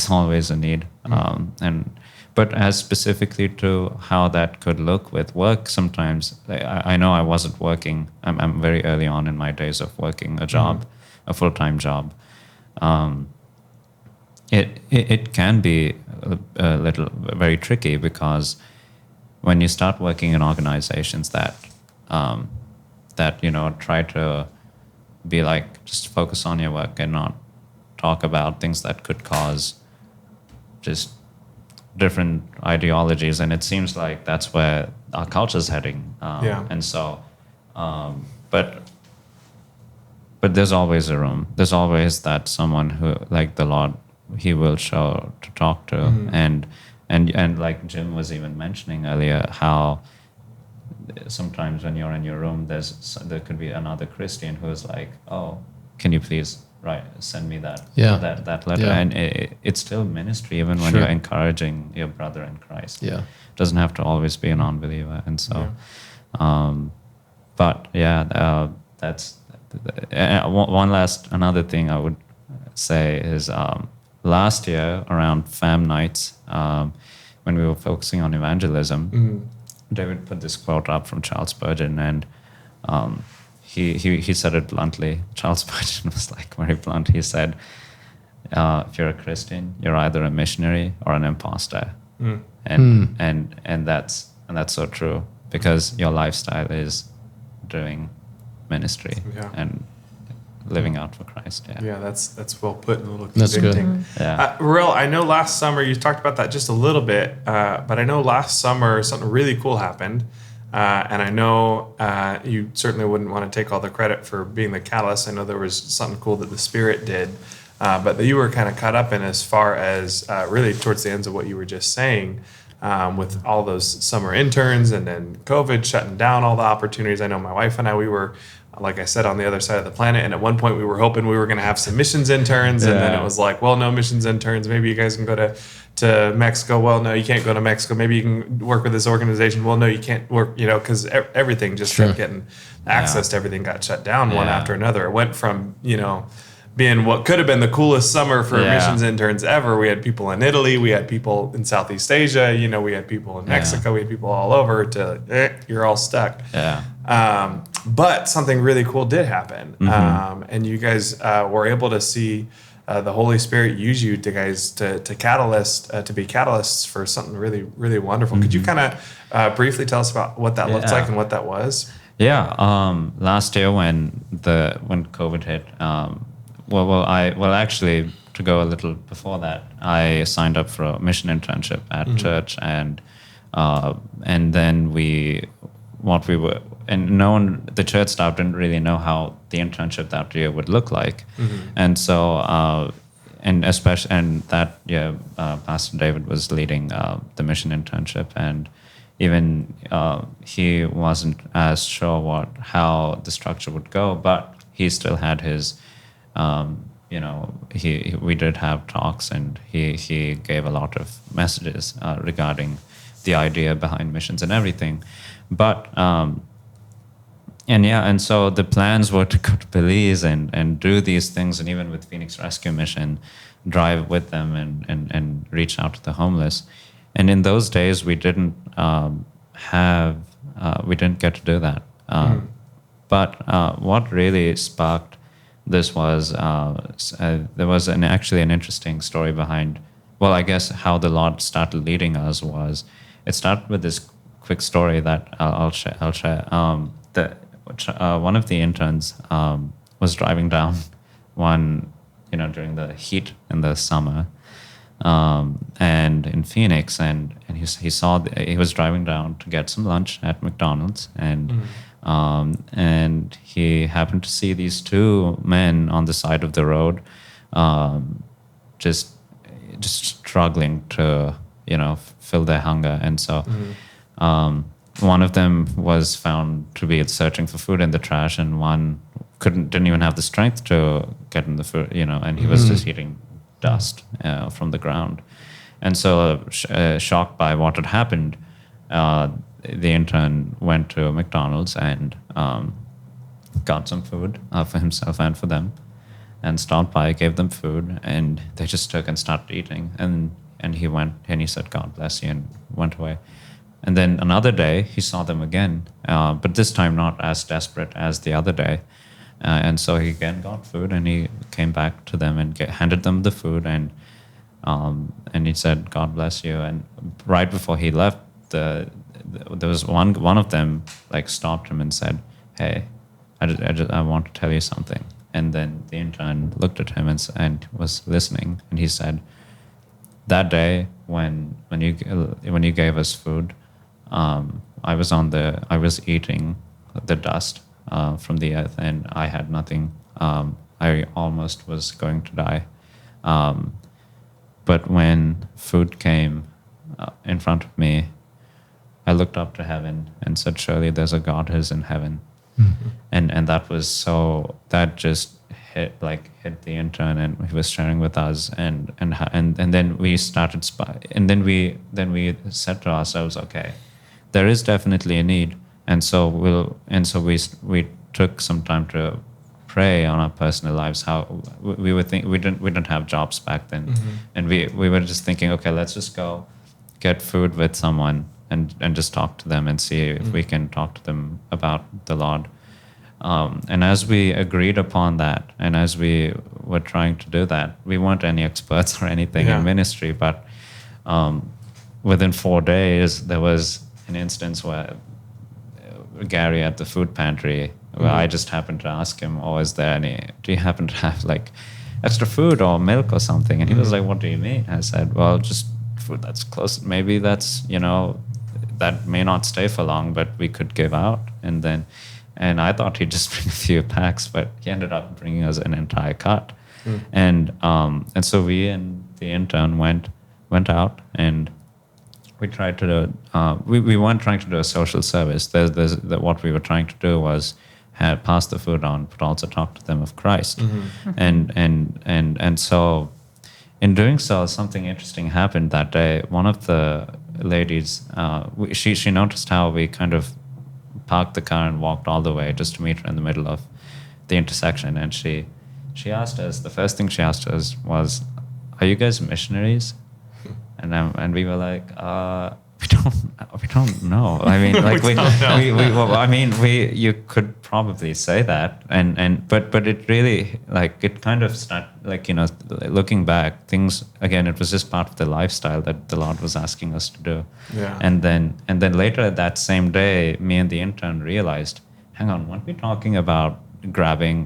always a need. But as specifically to how that could look with work, sometimes I know I wasn't working. I'm very early on in my days of working a job, a full-time job. It can be a little very tricky, because when you start working in organizations that try to be like, just focus on your work and not talk about things that could cause just different ideologies, and it seems like that's where our culture's heading. And so, but there's always a room. There's always that someone who, like the Lord, He will show to talk to, and like Jim was even mentioning earlier, how sometimes when you're in your room, there could be another Christian who's like, "Oh, can you please send me that letter?" And it's still ministry, even when you're encouraging your brother in Christ. It doesn't have to always be a non-believer. And so, that's another thing I would say is, last year around FAM nights, when we were focusing on evangelism, David put this quote up from Charles Spurgeon, and he said it bluntly. Charles Spurgeon was like very blunt. He said, "If you're a Christian, you're either a missionary or an imposter," and that's so true, because your lifestyle is doing ministry and living out for Christ. That's well put and a little That's convicting. good. Ruel, I know last summer you talked about that just a little bit, but I know last summer something really cool happened, and I know you certainly wouldn't want to take all the credit for being the catalyst. I know there was something cool that the Spirit did, but that you were kind of caught up in, as far as really towards the ends of what you were just saying, with all those summer interns and then COVID shutting down all the opportunities. I know my wife and I, we were, like I said, on the other side of the planet. And at one point we were hoping we were going to have some missions interns. And then it was like, well, no missions interns. Maybe you guys can go to Mexico. Well, no, you can't go to Mexico. Maybe you can work with this organization. Well, no, you can't work, because everything just kept getting access to everything got shut down one after another. It went from, being what could have been the coolest summer for missions interns ever. We had people in Italy. We had people in Southeast Asia. We had people in Mexico. We had people all over, to you're all stuck. But something really cool did happen. And you guys were able to see the Holy Spirit use you to be catalysts for something really, really wonderful. Could you kind of briefly tell us about what that looked like and what that was? Last year when COVID hit, actually, to go a little before that, I signed up for a mission internship at church, and then the church staff didn't really know how the internship that year would look like, and so and that year, Pastor David was leading the mission internship, and even he wasn't as sure how the structure would go, but he still had his. We did have talks, and he gave a lot of messages regarding the idea behind missions and everything. But and so the plans were to go to Belize and do these things, and even with Phoenix Rescue Mission, drive with them and reach out to the homeless. And in those days, we didn't get to do that. But what really sparked this was there was actually an interesting story behind. Well, I guess how the Lord started leading us was it started with this quick story that I'll share. One of the interns was driving down during the heat in the summer, and in Phoenix, and he was driving down to get some lunch at McDonald's, and he happened to see these two men on the side of the road, just struggling to fill their hunger, and so one of them was found to be searching for food in the trash, and one didn't even have the strength to get in the food, and he was just eating dust from the ground. And so shocked by what had happened, the intern went to McDonald's and got some food for himself and for them, and stopped by, gave them food, and they just took and started eating. And he went and he said, "God bless you," and went away. And then another day, he saw them again, but this time not as desperate as the other day. And so he again got food, and he came back to them and handed them the food, and he said, "God bless you." And right before he left, there was one of them stopped him and said, "Hey, I want to tell you something." And then the intern looked at him and was listening, and he said, "That day when you gave us food, I was eating the dust from the earth, and I had nothing. I almost was going to die. But when food came in front of me, I looked up to heaven and said, 'Surely there's a God who's in heaven.'" And that just hit the intern, and he was sharing with us, and then we started and then we said to ourselves, okay, there is definitely a need, and so we took some time to pray on our personal lives. How we didn't have jobs back then, and we were just thinking, okay, let's just go get food with someone and just talk to them and see if we can talk to them about the Lord. And as we agreed upon that, and as we were trying to do that, we weren't any experts or anything in ministry, but within 4 days, there was an instance where Gary at the food pantry, where I just happened to ask him, do you happen to have extra food or milk or something? And he was like, "What do you mean?" I said, "Well, just food that's close. Maybe that's, that may not stay for long, but we could give out." And I thought he'd just bring a few packs, but he ended up bringing us an entire cart. And so we and the intern went out, and we tried to do. We weren't trying to do a social service. What we were trying to do was pass the food on, but also talk to them of Christ. And so, in doing so, something interesting happened that day. One of the ladies, she noticed how we kind of parked the car and walked all the way just to meet her in the middle of the intersection. And she asked us, the first thing she asked us was, "Are you guys missionaries?" And we were like, we don't know. I mean, you could probably say that, but it really it kind of started looking back, things again. It was just part of the lifestyle that the Lord was asking us to do. Yeah. And then later that same day, me and the intern realized, hang on, weren't we talking about grabbing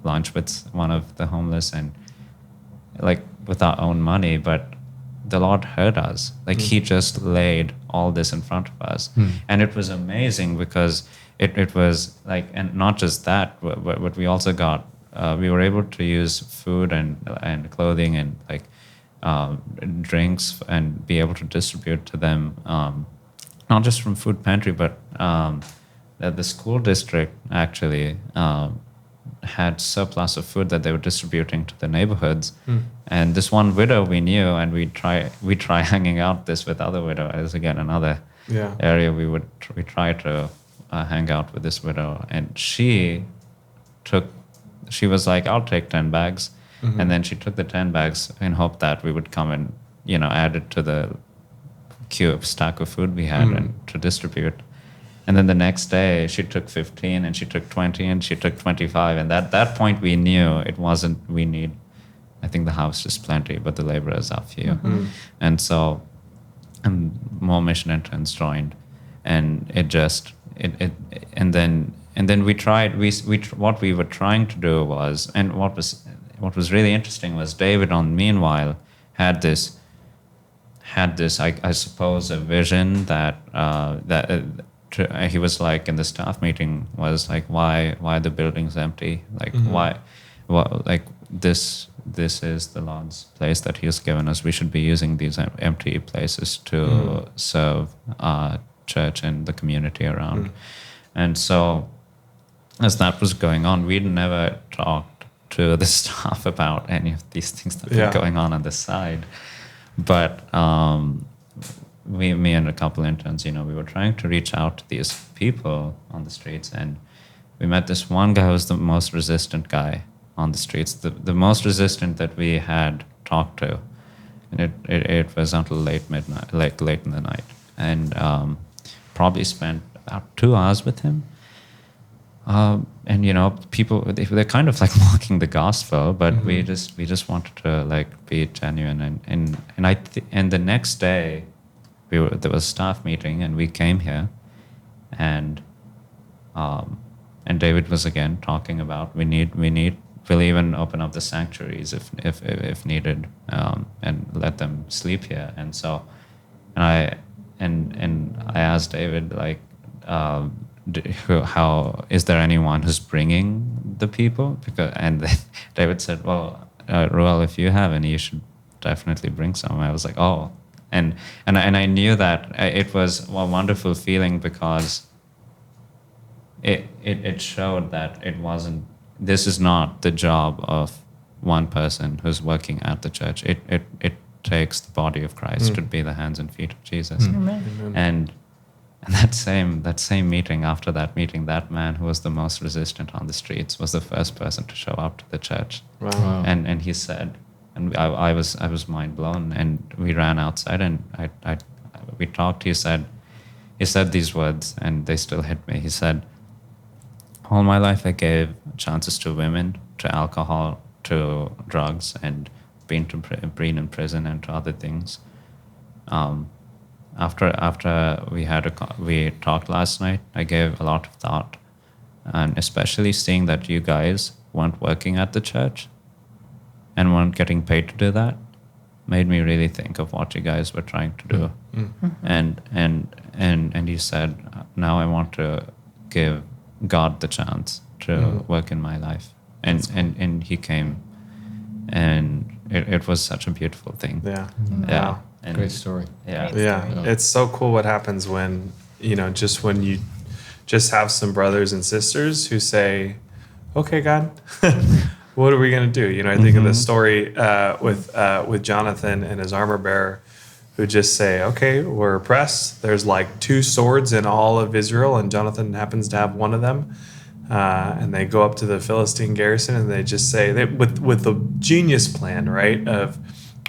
lunch with one of the homeless and with our own money? But the Lord heard us. He just laid all this in front of us. And it was amazing because it was and not just that, but we also got, we were able to use food and clothing and drinks and be able to distribute to them, not just from food pantry, but the school district actually had surplus of food that they were distributing to the neighborhoods. And this one widow we knew, and we try hanging out this with other widows. Again, another area we try to hang out with this widow, and she was like, "I'll take 10 bags," and then she took the 10 bags in hope that we would come and add it to the stack of food we had and to distribute. And then the next day, she took 15, and she took 20, and she took 25. And at that point, we knew it wasn't, I think the house is plenty, but the laborers are few. And so more mission interns joined. And and then we tried, what we were trying to do was, and what was really interesting was David, meanwhile, had this, I suppose, a vision that he was like in the staff meeting was like, why the building's empty? Like like this is the Lord's place that He has given us. We should be using these empty places to serve church and the community around. And so as that was going on, we'd never talked to the staff about any of these things that were going on the side. But me and a couple interns, we were trying to reach out to these people on the streets, and we met this one guy who was the most resistant guy on the streets, the most resistant that we had talked to. And it was until late in the night. And probably spent about 2 hours with him. And people, they're kind of like mocking the gospel, but we just wanted to like be genuine. And the next day, there was a staff meeting, and we came here, and David was again talking about we'll even open up the sanctuaries if needed, and let them sleep here. And so, I asked David, like, how is there anyone who's bringing the people? And then David said, well, Ruel, if you have any, you should definitely bring some. I was like, oh, and I knew that it was a wonderful feeling, because it showed that this is not the job of one person who's working at the church. It takes the body of Christ to be the hands and feet of Jesus. Amen. And that same meeting, after that meeting, that man who was the most resistant on the streets was the first person to show up to the church. Wow. And he said, and I was mind blown. And we ran outside, and we talked. He said these words, and they still hit me. He said, all my life I gave chances to women, to alcohol, to drugs, and being in prison, and to other things. After we talked last night, I gave a lot of thought, and especially seeing that you guys weren't working at the church and weren't getting paid to do that, made me really think of what you guys were trying to do. And you said, now I want to give God the chance to work in my life, and He came, and it was such a beautiful thing. Yeah. Yeah. And Great story. Yeah. Yeah. It's so cool what happens when you just have some brothers and sisters who say, okay, God, what are we going to do? I think of the story with Jonathan and his armor bearer, who just say, okay, we're oppressed. There's like 2 swords in all of Israel, and Jonathan happens to have one of them. And they go up to the Philistine garrison, and they just say, with the genius plan, right, of,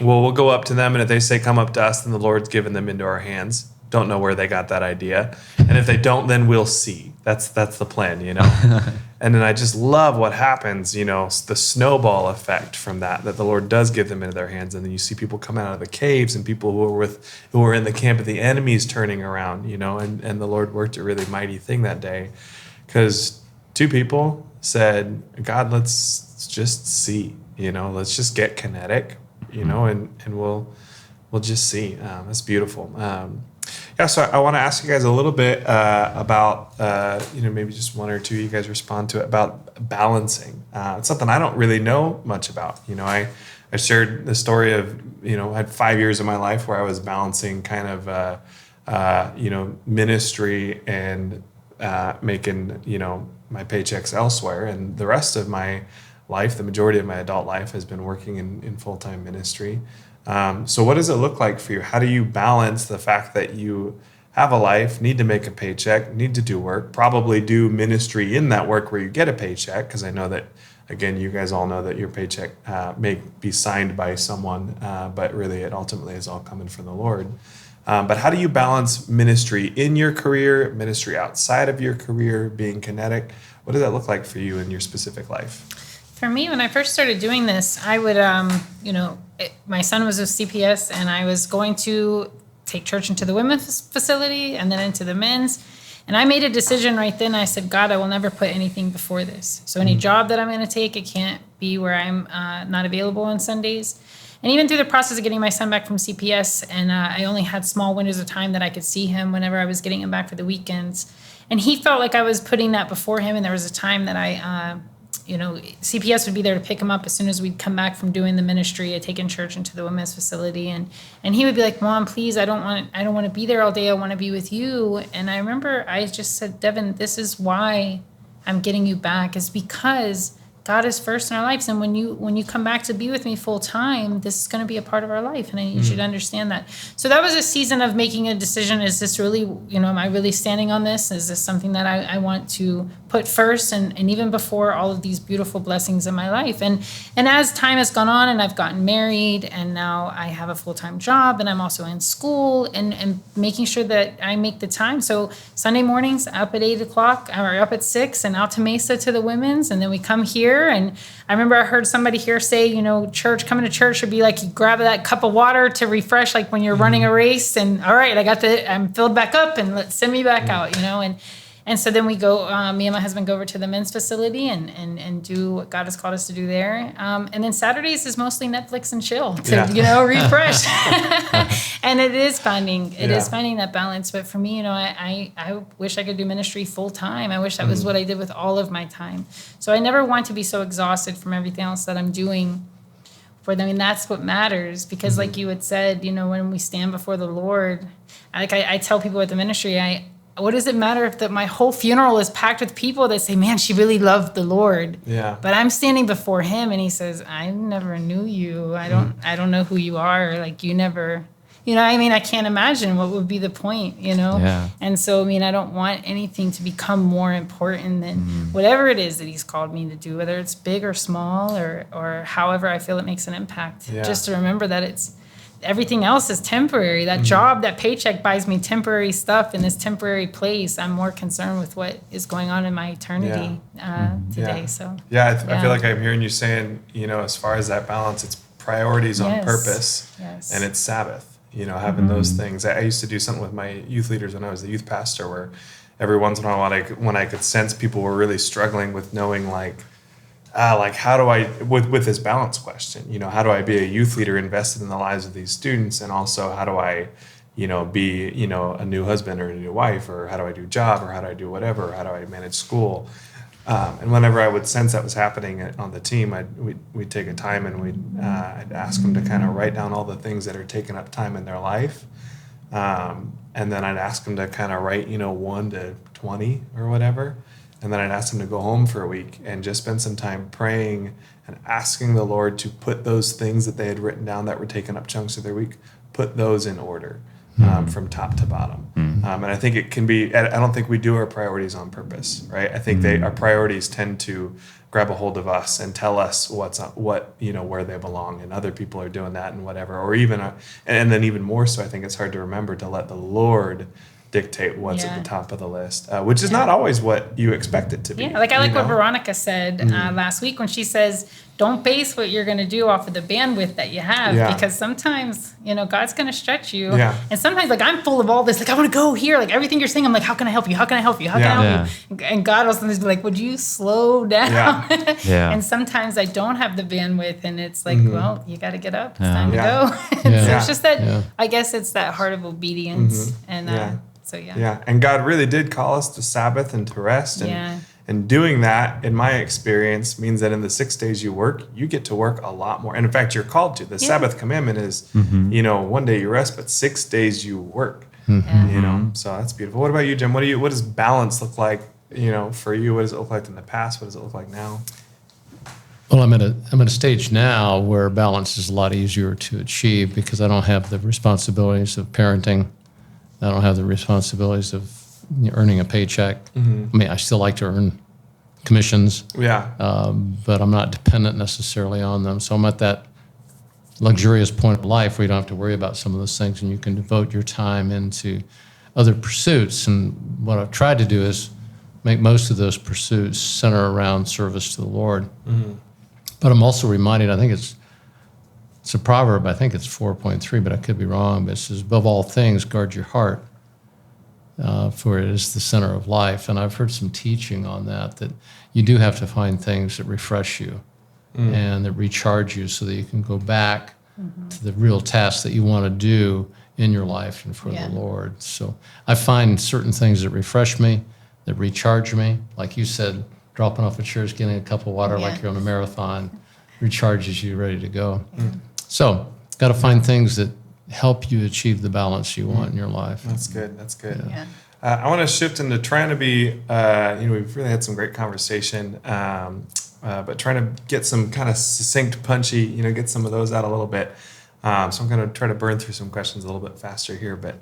well, we'll go up to them, and if they say, come up to us, then the Lord's given them into our hands. Don't know where they got that idea. And if they don't, then we'll see. That's the plan, And then I just love what happens, the snowball effect from that the Lord does give them into their hands. And then you see people come out of the caves, and people who were in the camp of the enemies turning around, and the Lord worked a really mighty thing that day. Because 2 people said, God, let's just see, let's just get Kinetic, and we'll just see. That's beautiful. So I want to ask you guys a little bit about, maybe just one or two of you guys respond to it, about balancing. It's something I don't really know much about. I shared the story of, I had 5 years of my life where I was balancing kind of, ministry and making, my paychecks elsewhere. And the rest of my life, the majority of my adult life, has been working in full-time ministry. So what does it look like for you? How do you balance the fact that you have a life, need to make a paycheck, need to do work, probably do ministry in that work where you get a paycheck? Because I know that, again, you guys all know that your paycheck may be signed by someone, but really it ultimately is all coming from the Lord. But how do you balance ministry in your career, ministry outside of your career, being Kinetic? What does that look like for you in your specific life? For me, when I first started doing this, I would, my son was with CPS, and I was going to take church into the women's facility and then into the men's. And I made a decision right then. I said, God, I will never put anything before this. So any job that I'm going to take, it can't be where I'm not available on Sundays. And even through the process of getting my son back from CPS, and I only had small windows of time that I could see him whenever I was getting him back for the weekends. And he felt like I was putting that before him. And there was a time that CPS would be there to pick him up as soon as we'd come back from doing the ministry, taking church into the women's facility. And he would be like, Mom, please, I don't want to be there all day. I want to be with you. And I remember I just said, Devin, this is why I'm getting you back, is because God is first in our lives. And when you come back to be with me full time, this is going to be a part of our life. And I need you to understand that. So that was a season of making a decision. Is this really, am I really standing on this? Is this something that I want to put first? And even before all of these beautiful blessings in my life. And as time has gone on and I've gotten married and now I have a full-time job and I'm also in school and making sure that I make the time. So Sunday mornings up at 8:00 or up at 6 and out to Mesa to the women's. And then we come here. And I remember I heard somebody here say, coming to church should be like you grab that cup of water to refresh, like when you're running a race. And all right, I'm filled back up, and let's send me back out, And so then we go, me and my husband go over to the men's facility and do what God has called us to do there. And then Saturdays is mostly Netflix and chill to, refresh. And it is finding that balance. But for me, I wish I could do ministry full time. I wish that was what I did with all of my time. So I never want to be so exhausted from everything else that I'm doing for them. I mean, that's what matters, because like you had said, when we stand before the Lord, I tell people at the ministry, what does it matter if my whole funeral is packed with people that say, man, she really loved the Lord. Yeah. But I'm standing before him and he says, I never knew you. I don't know who you are. Like, you never, I can't imagine what would be the point, Yeah. And so, I don't want anything to become more important than whatever it is that he's called me to do, whether it's big or small or however I feel it makes an impact. Yeah. Just to remember that everything else is temporary. That job, that paycheck buys me temporary stuff in this temporary place. I'm more concerned with what is going on in my eternity today. So I feel like I'm hearing you saying, as far as that balance, it's priorities on purpose, and it's Sabbath. Having those things. I used to do something with my youth leaders when I was the youth pastor, where every once in a while, when I could sense people were really struggling with knowing how do I, with this balance question, how do I be a youth leader invested in the lives of these students? And also, how do I, be, a new husband or a new wife, or how do I do job, or how do I do whatever, or how do I manage school? And whenever I would sense that was happening on the team, we'd take a time and I'd ask them to kind of write down all the things that are taking up time in their life. And then I'd ask them to kind of write, 1 to 20 or whatever. And then I'd ask them to go home for a week and just spend some time praying and asking the Lord to put those things that they had written down that were taking up chunks of their week, put those in order from top to bottom. And I think it can be, I don't think we do our priorities on purpose, right? I think our priorities tend to grab a hold of us and tell us where they belong, and other people are doing that and whatever, or even, and then even more so, I think it's hard to remember to let the Lord dictate what's at the top of the list, which is not always what you expect it to be. Yeah, I like what Veronica said last week when she says, don't base what you're going to do off of the bandwidth that you have, because sometimes, God's going to stretch you. Yeah. And sometimes, I'm full of all this, I want to go here, everything you're saying, I'm like, how can I help you? How can I help you? How can I help you? And God will sometimes be like, would you slow down? Yeah. And sometimes I don't have the bandwidth, and it's like, well, you got to get up. It's time to go. So it's just that, I guess it's that heart of obedience. And so, and God really did call us to Sabbath and to rest. And doing that, in my experience, means that in the 6 days you work, you get to work a lot more. And in fact, you're called to. The Sabbath commandment is, 1 day you rest, but 6 days you work. So that's beautiful. What about you, Jim? What does balance look like, for you? What does it look like in the past? What does it look like now? Well, I'm at a stage now where balance is a lot easier to achieve because I don't have the responsibilities of parenting. I don't have the responsibilities of earning a paycheck. I mean, I still like to earn commissions. But I'm not dependent necessarily on them. So I'm at that luxurious point of life where you don't have to worry about some of those things, and you can devote your time into other pursuits. And what I've tried to do is make most of those pursuits center around service to the Lord. But I'm also reminded, I think it's a proverb, I think it's 4.3, but I could be wrong, but it says, above all things, guard your heart, for it is the center of life. And I've heard some teaching on that you do have to find things that refresh you and that recharge you so that you can go back to the real tasks that you want to do in your life and for the Lord. So I find certain things that refresh me, that recharge me. Like you said, dropping off a chair is getting a cup of water like you're on a marathon, recharges you, ready to go. So got to find things that help you achieve the balance you want in your life. That's good. That's good. Yeah. I want to shift into trying to be, we've really had some great conversation, but trying to get some kind of succinct, punchy, get some of those out a little bit. So I'm going to try to burn through some questions a little bit faster here. But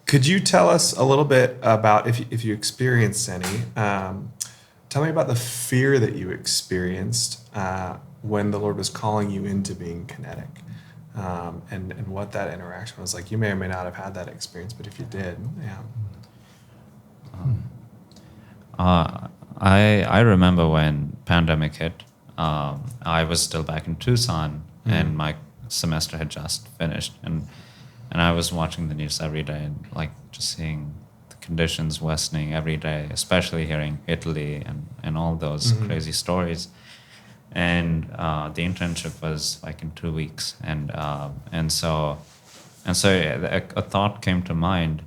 could you tell us a little bit about, if you experienced any, tell me about the fear that you experienced when the Lord was calling you into being kinetic. And what that interaction was like. You may or may not have had that experience, but if you did, I remember when pandemic hit, I was still back in Tucson, and my semester had just finished, and I was watching the news every day and just seeing the conditions worsening every day, especially hearing Italy and all those crazy stories. And the internship was in 2 weeks, and so a thought came to mind: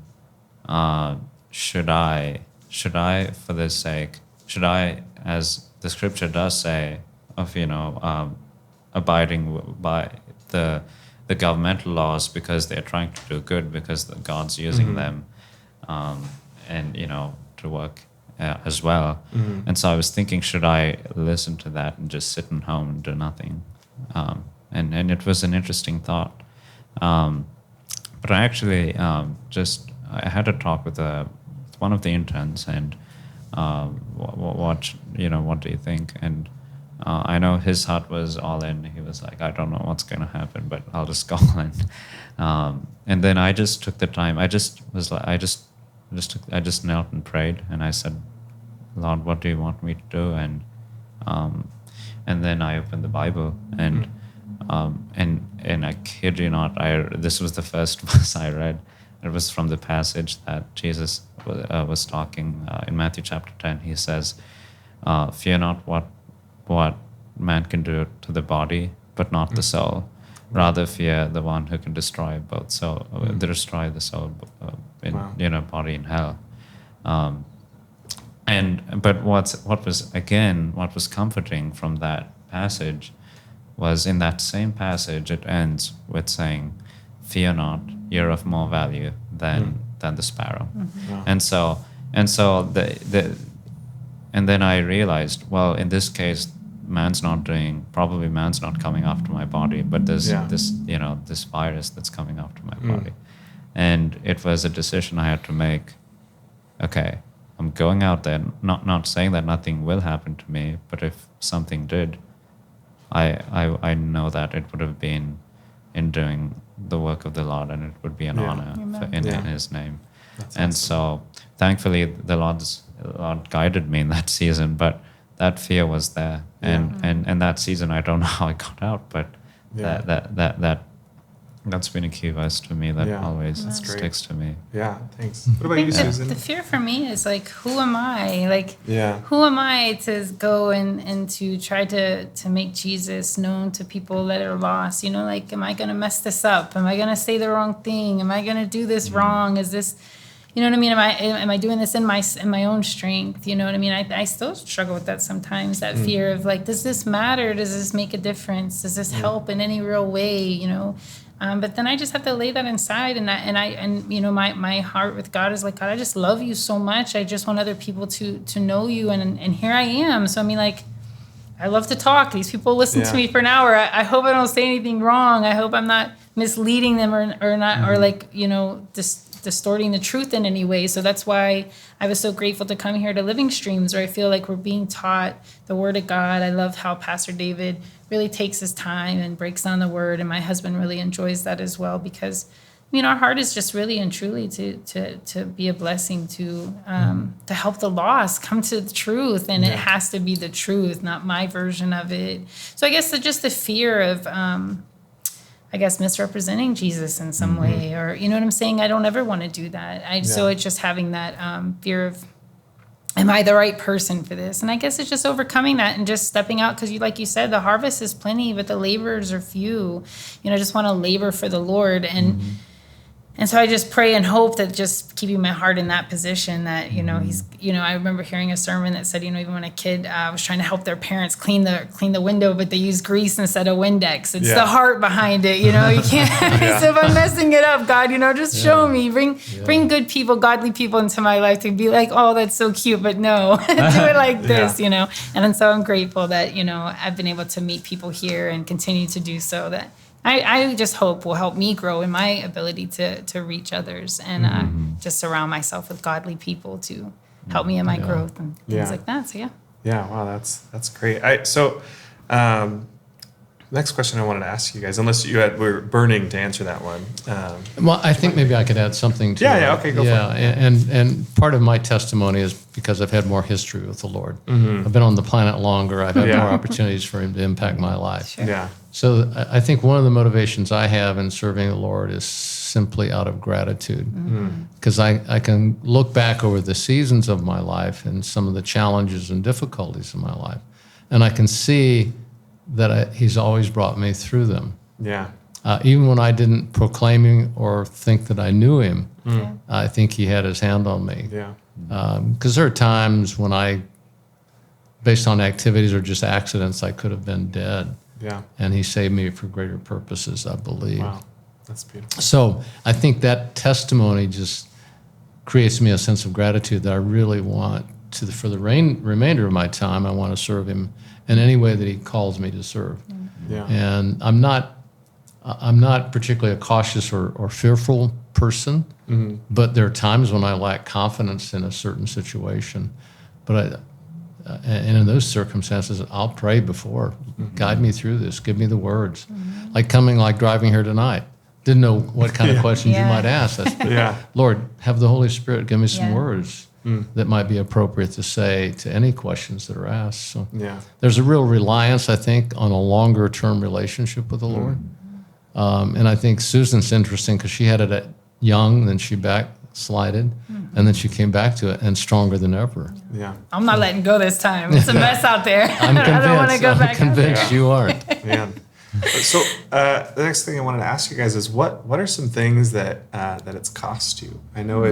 should I, for this sake, as the scripture does say, of abiding by the governmental laws because they're trying to do good because God's using them, and to work as well. And so I was thinking, should I listen to that and just sit at home and do nothing? And it was an interesting thought. But I actually I had a talk with one of the interns, and what do you think? And I know his heart was all in. He was like, I don't know what's going to happen, but I'll just go in. And then I just took the time. I just knelt and prayed, and I said, Lord, what do you want me to do? And then I opened the Bible, and I kid you not, this was the first verse I read. It was from the passage that Jesus was talking in Matthew chapter 10. He says, "Fear not what man can do to the body, but not the soul. Rather fear the one who can destroy both soul, destroy the soul, body in hell." But what was comforting from that passage was, in that same passage it ends with saying, "Fear not, you're of more value than the sparrow." Wow. And then I realized, well, in this case, man's not coming after my body, but there's this virus that's coming after my body. And it was a decision I had to make. Okay, I'm going out there, not saying that nothing will happen to me, but if something did, I know that it would have been in doing the work of the Lord, and it would be an honor in His name. That's and awesome. So thankfully the Lord guided me in that season, but that fear was there, and that season I don't know how I got out, but that's been a key verse to me that always sticks to me. Yeah, thanks. What about you, Susan? The fear for me is who am I? Who am I to go and to try to make Jesus known to people that are lost? Am I going to mess this up? Am I going to say the wrong thing? Am I going to do this wrong? Is this, you know what I mean? Am I doing this in my own strength? You know what I mean? I still struggle with that sometimes. That fear of does this matter? Does this make a difference? Does this help in any real way? But then I just have to lay that inside, and my heart with God is God, I just love you so much. I just want other people to know you, and here I am. So I love to talk. These people listen to me for an hour. I hope I don't say anything wrong. I hope I'm not misleading them or not, or distorting the truth in any way. So that's why I was so grateful to come here to Living Streams, where I feel like we're being taught the Word of God. I love how Pastor David really takes his time and breaks down the Word, and my husband really enjoys that as well, because our heart is just really and truly to be a blessing, to help the lost come to the truth, and it has to be the truth, not my version of it. So I guess just the fear of misrepresenting Jesus in some way, or you know what I'm saying? I don't ever want to do that. So it's just having that fear of, am I the right person for this? And I guess it's just overcoming that and just stepping out, because like you said, the harvest is plenty, but the laborers are few. I just want to labor for the Lord, and so I just pray and hope that just keeping my heart in that position, that, he's, I remember hearing a sermon that said, even when a kid was trying to help their parents clean the window, but they use grease instead of Windex. It's the heart behind it, you can't, so if I'm messing it up, God, just show me, bring good people, godly people into my life to be like, oh, that's so cute, but no, do it like this, And so I'm grateful that, I've been able to meet people here and continue to do so, that I just hope will help me grow in my ability to reach others, and just surround myself with godly people to help me in my growth and things like that. So Yeah, wow, that's great. Next question I wanted to ask you guys, unless were burning to answer that one. Well, I think maybe I could add something to Yeah, okay, go for it. And part of my testimony is because I've had more history with the Lord. I've been on the planet longer. I've had more opportunities for Him to impact my life. Sure. Yeah. So I think one of the motivations I have in serving the Lord is simply out of gratitude, because I can look back over the seasons of my life and some of the challenges and difficulties of my life, and I can see that He's always brought me through them. Yeah. Even when I didn't proclaim Him or think that I knew Him, I think He had His hand on me. Yeah. Because there are times when based on activities or just accidents, I could have been dead. Yeah. And He saved me for greater purposes, I believe. Wow. That's beautiful. So I think that testimony just creates me a sense of gratitude that I really want to, for the remainder of my time, I want to serve Him in any way that He calls me to serve. Yeah. And I'm not particularly a cautious or fearful person, but there are times when I lack confidence in a certain situation. But and in those circumstances, I'll pray before, guide me through this, give me the words. Like driving here tonight. Didn't know what kind of questions you might ask. Lord, have the Holy Spirit give me some words that might be appropriate to say to any questions that are asked. So there's a real reliance, I think, on a longer term relationship with the Lord. And I think Susan's interesting because she had it at young, then she backslided, and then she came back to it and stronger than ever. Yeah. I'm not letting go this time. It's a mess out there. I'm convinced. I don't want to go back. I'm convinced you aren't. Man. So the next thing I wanted to ask you guys is what are some things that it's cost you? I know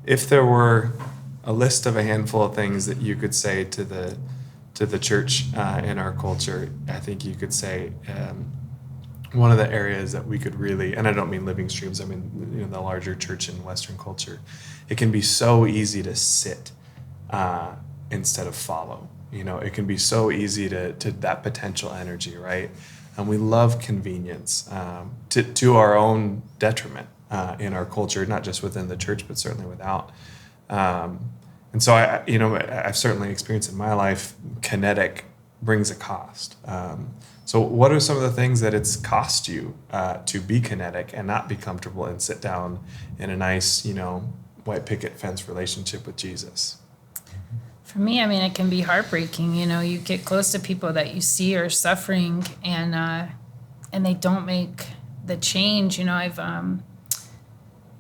if there were a list of a handful of things that you could say to the church in our culture, I think you could say one of the areas that we could really, and I don't mean Living Streams, I mean the larger church in Western culture, it can be so easy to sit instead of follow. It can be so easy to that potential energy, right? And we love convenience to our own detriment in our culture, not just within the church, but certainly without. And so I've certainly experienced in my life, Kinetic brings a cost. So what are some of the things that it's cost you to be Kinetic and not be comfortable and sit down in a nice, white picket fence relationship with Jesus? For me, it can be heartbreaking. You get close to people that you see are suffering, and they don't make the change. I've,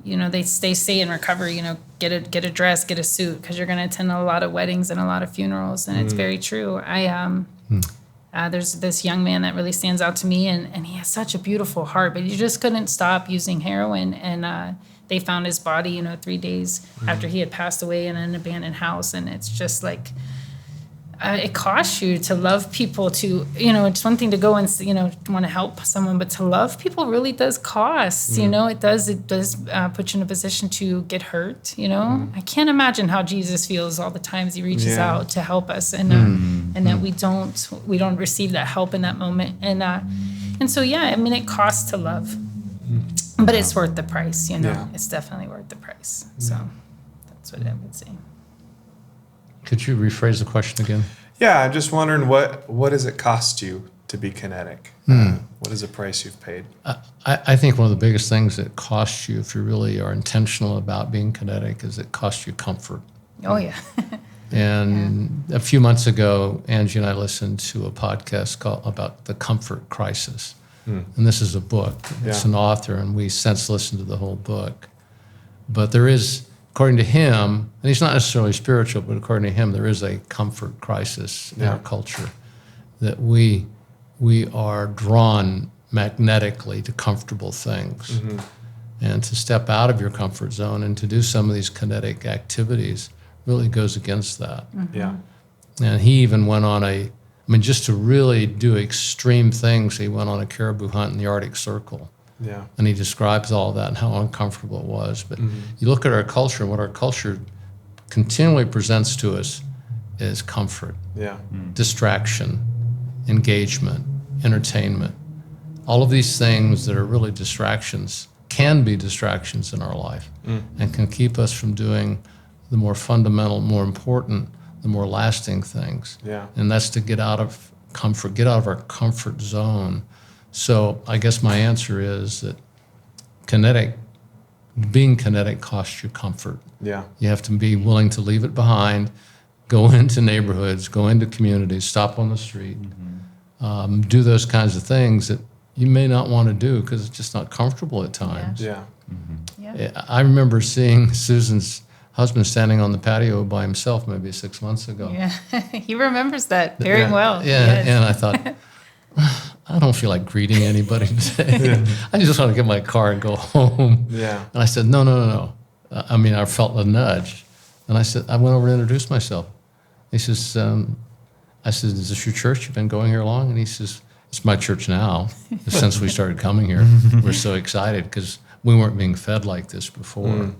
they say in recovery, get a dress, get a suit, because you're going to attend a lot of weddings and a lot of funerals, and it's very true. There's this young man that really stands out to me, and he has such a beautiful heart, but he just couldn't stop using heroin, and they found his body, 3 days after he had passed away in an abandoned house. And it's just like, it costs you to love people, to, it's one thing to go and, want to help someone, but to love people really does cost, it does put you in a position to get hurt, I can't imagine how Jesus feels all the times he reaches out to help us, and that we don't receive that help in that moment. And so, it costs to love. But it's worth the price, Yeah. It's definitely worth the price. So that's what I would say. Could you rephrase the question again? Yeah, I'm just wondering what does it cost you to be Kinetic? What is the price you've paid? I think one of the biggest things that costs you, if you really are intentional about being Kinetic, is it costs you comfort. Oh, yeah. And a few months ago, Angie and I listened to a podcast about the comfort crisis. And this is a book. It's an author, and we since listened to the whole book. But there is, according to him, and he's not necessarily spiritual, but according to him, there is a comfort crisis in our culture, that we are drawn magnetically to comfortable things. And to step out of your comfort zone and to do some of these kinetic activities really goes against that. Yeah. And he even went on just to really do extreme things, he went on a caribou hunt in the Arctic Circle. Yeah. And he describes all that and how uncomfortable it was. But you look at our culture, and what our culture continually presents to us is comfort, Yeah. distraction, engagement, entertainment. All of these things that are really distractions can be distractions in our life and can keep us from doing the more fundamental, more important, the more lasting things. Yeah. And that's to get out of comfort, get out of our comfort zone. So I guess my answer is that being kinetic costs you comfort. Yeah. You have to be willing to leave it behind, go into neighborhoods, go into communities, stop on the street, do those kinds of things that you may not want to do because it's just not comfortable at times. Yeah. Yeah. I remember seeing Susan's husband standing on the patio by himself maybe 6 months ago. Yeah. He remembers that very well. Yeah, Yes. and I thought, I don't feel like greeting anybody today. I just want to get my car and go home. Yeah. And I said, no. I felt a nudge. And I went over to introduce myself. He says, I said, is this your church? You've been going here long? And he says, it's my church now. Since we started coming here, we're so excited because we weren't being fed like this before.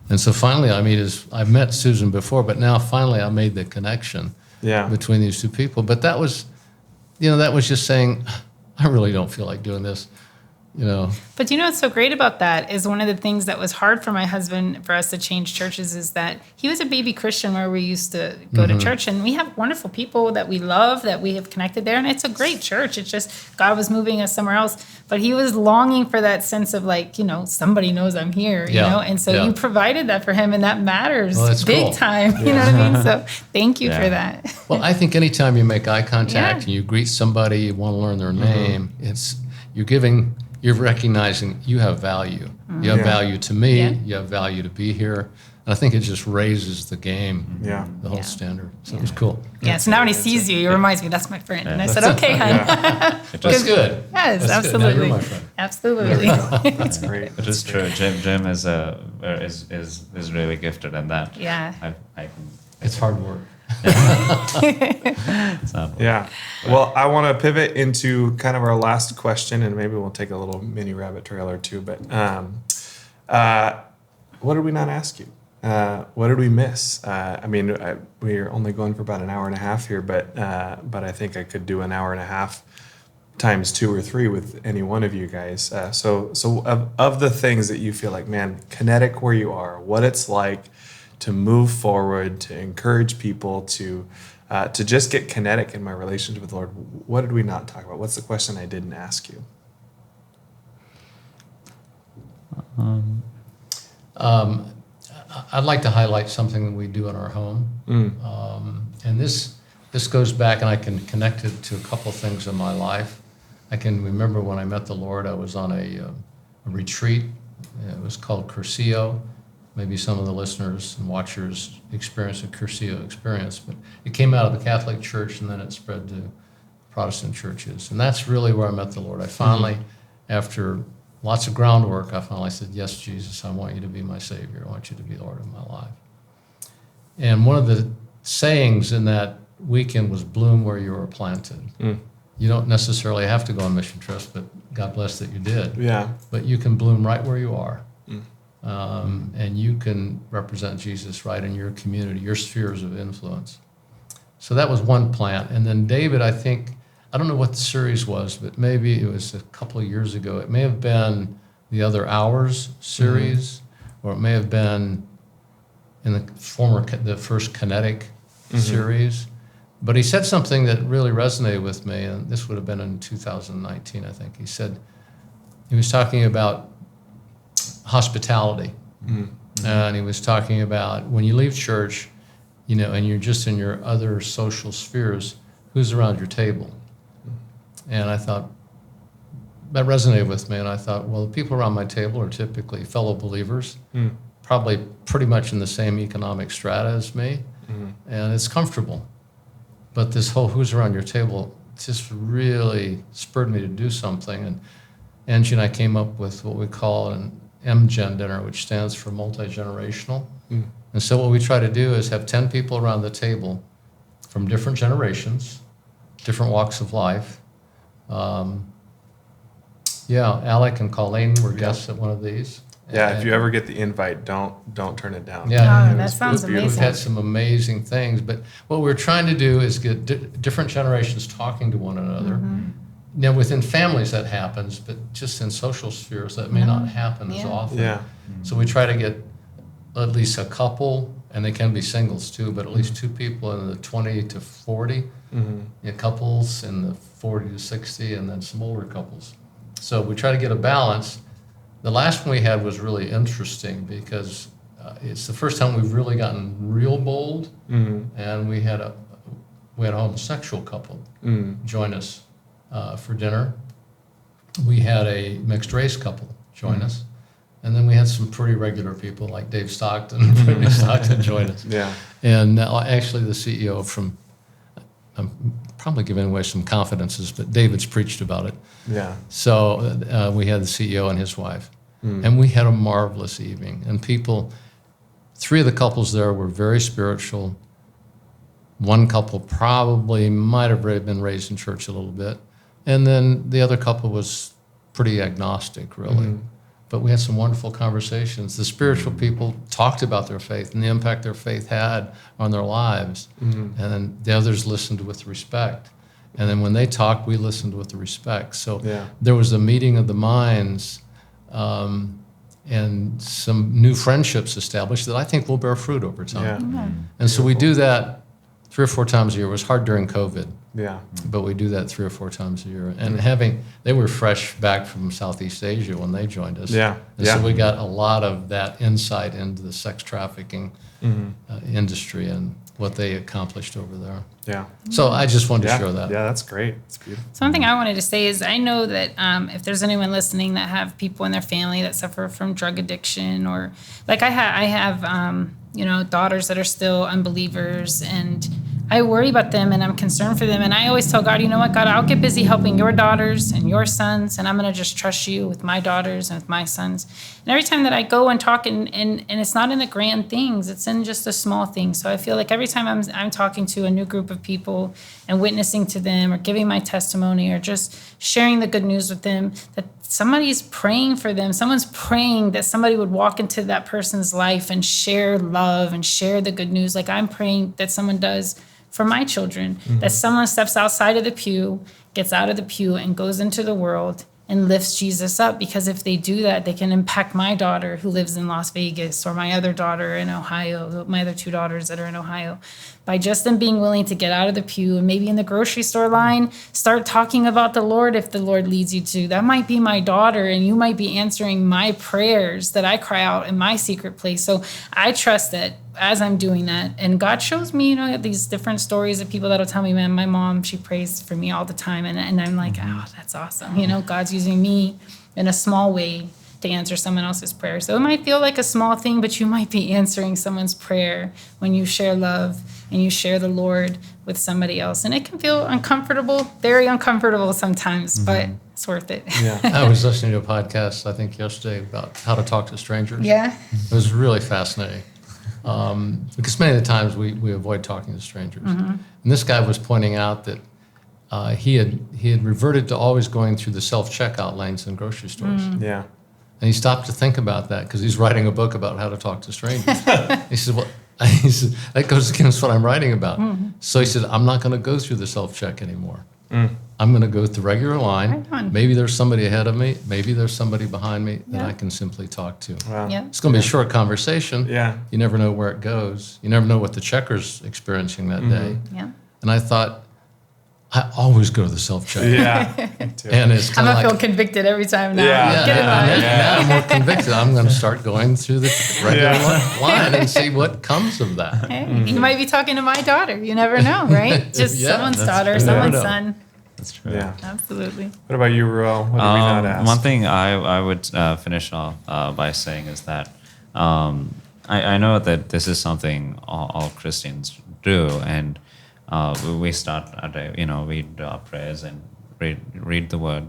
And so finally, I've met Susan before, but now finally I made the connection between these two people. But that was just saying, I really don't feel like doing this, But what's so great about that is one of the things that was hard for my husband for us to change churches is that he was a baby Christian where we used to go to church, and we have wonderful people that we love that we have connected there, and it's a great church. It's just God was moving us somewhere else, but he was longing for that sense of somebody knows I'm here, and so you provided that for him, and that matters big cool. time. You know what I mean? So thank you for that. Well, I think anytime you make eye contact and you greet somebody, you want to learn their name, you're recognizing you have value. You have value to me. Yeah. You have value to be here. And I think it just raises the game, the whole standard. So it was cool. Yeah, so now when he sees you, he reminds me, that's my friend. And I said, okay, hon. That's good. Yes, That's good. Now absolutely. you're my friend. Absolutely. That's great. It is true. Jim is really gifted in that. Yeah. It's hard work. Yeah. Well, I want to pivot into kind of our last question, and maybe we'll take a little mini rabbit trail or two. But what did we not ask you? What did we miss? We're only going for about an hour and a half here, but I think I could do an hour and a half times 2 or 3 with any one of you guys. So of the things that you feel like, man, Kinetic where you are, what it's like to move forward, to encourage people, to just get kinetic in my relationship with the Lord. What did we not talk about? What's the question I didn't ask you? I'd like to highlight something that we do in our home. And this goes back, and I can connect it to a couple of things in my life. I can remember when I met the Lord, I was on a retreat. It was called Curcio. Maybe some of the listeners and watchers experienced a Curcio experience, but it came out of the Catholic Church and then it spread to Protestant churches. And that's really where I met the Lord. I finally, after lots of groundwork, I finally said, yes, Jesus, I want you to be my Savior. I want you to be Lord of my life. And one of the sayings in that weekend was bloom where you were planted. You don't necessarily have to go on mission trips, but God bless that you did. Yeah. But you can bloom right where you are. And you can represent Jesus right in your community, your spheres of influence. So that was one plant. And then David, I think, I don't know what the series was, but maybe it was a couple of years ago. It may have been the Other Hours series, or it may have been in the first Kinetic series. But he said something that really resonated with me, and this would have been in 2019, I think. He was talking about hospitality. And he was talking about when you leave church, and you're just in your other social spheres, who's around your table? And I thought, that resonated with me, and I thought, well, the people around my table are typically fellow believers, probably pretty much in the same economic strata as me, and it's comfortable. But this whole who's around your table just really spurred me to do something. And Angie and I came up with what we call an MGen dinner, which stands for multi-generational. And so what we try to do is have 10 people around the table from different generations, different walks of life. Alec and Colleen were guests at one of these. Yeah, if you ever get the invite, don't turn it down. Yeah, that sounds amazing. We've had some amazing things, but what we're trying to do is get different generations talking to one another. Now, within families that happens, but just in social spheres that may not happen as often. Yeah. So we try to get at least a couple, and they can be singles too, but at least two people in the 20 to 40, couples in the 40 to 60, and then some older couples. So we try to get a balance. The last one we had was really interesting because it's the first time we've really gotten real bold, and we had a homosexual couple join us for dinner. We had a mixed race couple join us, and then we had some pretty regular people like Dave Stockton, David Stockton join us. Yeah, and actually the CEO from. I'm probably giving away some confidences, but David's preached about it. yeah. So we had the CEO and his wife, and we had a marvelous evening. And 3 of the couples there were very spiritual. One couple probably might have been raised in church a little bit. And then the other couple was pretty agnostic, really. But we had some wonderful conversations. The spiritual people talked about their faith and the impact their faith had on their lives. And then the others listened with respect. And then when they talked, we listened with respect. So there was a meeting of the minds and some new friendships established that I think will bear fruit over time. And so we do that 3 or 4 times a year. It was hard during COVID. But we do that 3 or 4 times a year. And they were fresh back from Southeast Asia when they joined us. So we got a lot of that insight into the sex trafficking industry and what they accomplished over there. So I just wanted to share that. Yeah, that's great. It's beautiful. Something I wanted to say is I know that if there's anyone listening that have people in their family that suffer from drug addiction, or like I have daughters that are still unbelievers, and I worry about them and I'm concerned for them. And I always tell God, you know what, God, I'll get busy helping your daughters and your sons, and I'm going to just trust you with my daughters and with my sons. And every time that I go and talk, and it's not in the grand things, it's in just the small things. So I feel like every time I'm talking to a new group of people and witnessing to them or giving my testimony or just sharing the good news with them, that somebody's praying for them. Someone's praying that somebody would walk into that person's life and share love and share the good news. Like I'm praying that someone does for my children, that someone steps outside of the pew, gets out of the pew and goes into the world and lifts Jesus up. Because if they do that, they can impact my daughter who lives in Las Vegas, or my other daughter in Ohio, my other 2 daughters that are in Ohio, by just them being willing to get out of the pew and maybe in the grocery store line, start talking about the Lord if the Lord leads you to. That might be my daughter, and you might be answering my prayers that I cry out in my secret place. So I trust that as I'm doing that, and God shows me, these different stories of people that'll tell me, man, my mom, she prays for me all the time. And I'm like, oh, that's awesome. God's using me in a small way to answer someone else's prayer. So it might feel like a small thing, but you might be answering someone's prayer when you share love and you share the Lord with somebody else. And it can feel uncomfortable, very uncomfortable sometimes, but it's worth it. I was listening to a podcast, I think yesterday, about how to talk to strangers. It was really fascinating. Because many of the times we avoid talking to strangers. And this guy was pointing out that he had reverted to always going through the self-checkout lanes in grocery stores. And he stopped to think about that because he's writing a book about how to talk to strangers. He said, that goes against what I'm writing about. So he said, I'm not going to go through the self-check anymore. I'm going to go with the regular line. Right on. Maybe there's somebody ahead of me. Maybe there's somebody behind me that Yeah. I can simply talk to. Wow. Yeah. It's going to be a short conversation. Yeah. You never know where it goes. You never know what the checker's experiencing that day. Yeah. And I thought, I always go to the self-checker. Yeah. Me too. And it's I'm kind of gonna like, feel convicted every time now. Yeah. Get in line. now I'm more convicted. I'm going to start going through the regular Yeah. line and see what comes of that. Hey, you might be talking to my daughter. You never know, right? Just Yeah, someone's that's daughter, true. someone's Never know. son. That's true. Yeah. Absolutely. What about you, Ruel? What did we not ask? One thing I would finish off by saying is that I know that this is something all Christians do, and we start our day, we do our prayers and read the word,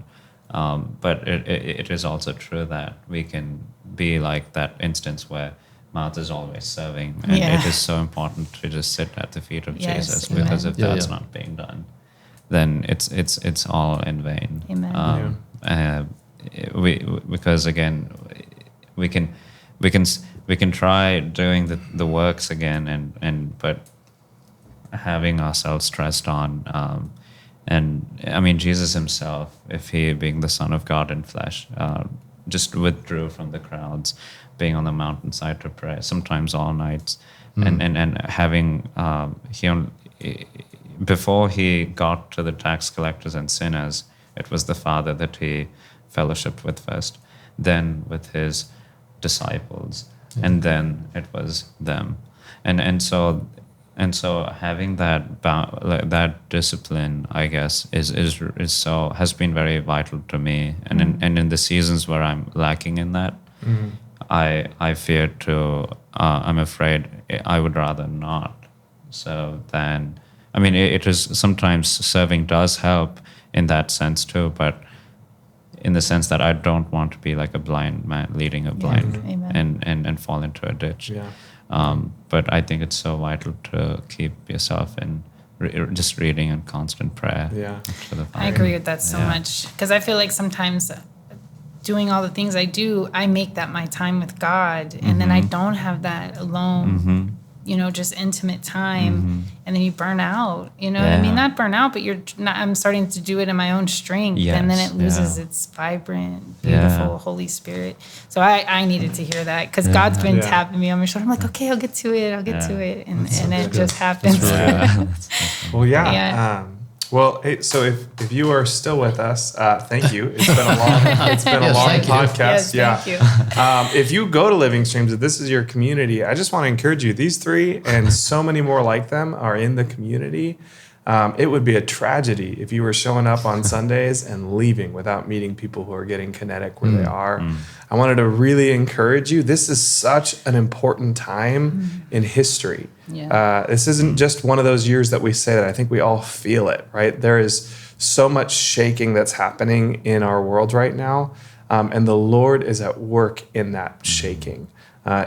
but it is also true that we can be like that instance where Martha is always serving, and Yeah. it is so important to just sit at the feet of Yes, Jesus, amen. because if Yeah, that's yeah. not being done, then it's all in vain. Amen. Because again, we can try doing the works again, but having ourselves stressed on, and I mean Jesus himself, if he being the Son of God in flesh, just withdrew from the crowds, being on the mountainside to pray, sometimes all nights, and having before he got to the tax collectors and sinners, it was the Father that he fellowshiped with first, then with his disciples, and then it was them, and so having that discipline, I guess, is so has been very vital to me, and in the seasons where I'm lacking in that, I fear to I'm afraid I would rather not. So then, I mean, it is sometimes serving does help in that sense too, but in the sense that I don't want to be like a blind man leading a blind Amen. and fall into a ditch. Yeah. But I think it's so vital to keep yourself in just reading and constant prayer. Yeah. To the I Father. agree with that so Yeah. much, because I feel like sometimes doing all the things I do, I make that my time with God, and then I don't have that alone, just intimate time, and then you burn out. I mean, Yeah. not burn out, but I'm starting to do it in my own strength, and then Yes, it loses yeah. its vibrant, Yeah. beautiful Holy Spirit. So I needed to hear that, because God's been Yeah. tapping me on my shoulder. I'm like, okay, I'll get to it, and it good. just happens. Well, yeah. Yeah. Well, hey, so if you are still with us, thank you. It's been a long Yes, thank you. podcast. Yes, thank you. If you go to Living Streams, if this is your community, I just want to encourage you. These three and so many more like them are in the community. It would be a tragedy if you were showing up on Sundays and leaving without meeting people who are getting Kinetic where they are. I wanted to really encourage you. This is such an important time in history. Yeah. This isn't just one of those years that we say that. I think we all feel it, right? There is so much shaking that's happening in our world right now, and the Lord is at work in that shaking.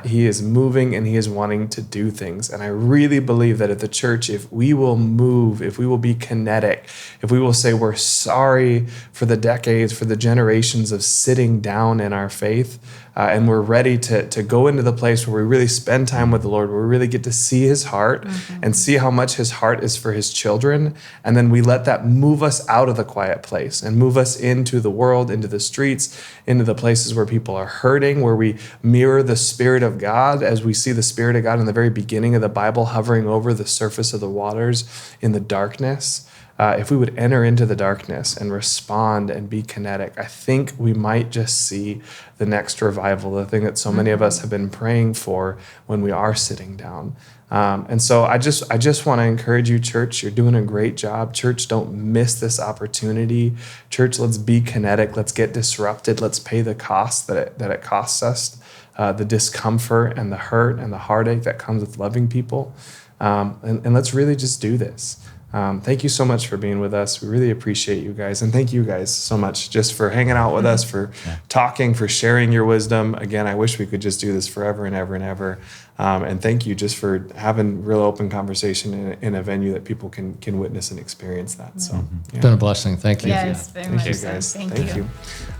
He is moving and he is wanting to do things. And I really believe that at the church, if we will move, if we will be kinetic, if we will say we're sorry for the decades, for the generations of sitting down in our faith, and we're ready to go into the place where we really spend time with the Lord, where we really get to see his heart and see how much his heart is for his children. And then we let that move us out of the quiet place and move us into the world, into the streets, into the places where people are hurting, where we mirror the Spirit of God as we see the Spirit of God in the very beginning of the Bible hovering over the surface of the waters in the darkness. If we would enter into the darkness and respond and be kinetic, I think we might just see the next revival, the thing that so many of us have been praying for when we are sitting down. And so I just want to encourage you, church. You're doing a great job. Church, don't miss this opportunity. Church, let's be kinetic. Let's get disrupted. Let's pay the cost that it costs us, the discomfort and the hurt and the heartache that comes with loving people. And let's really just do this. Thank you so much for being with us. We really appreciate you guys. And thank you guys so much just for hanging out with us, for talking, for sharing your wisdom. Again, I wish we could just do this forever and ever and ever. And thank you just for having real open conversation in a venue that people can witness and experience that. So It's been a blessing. Thank you. Yes, very Thank much you so. guys. Thank you.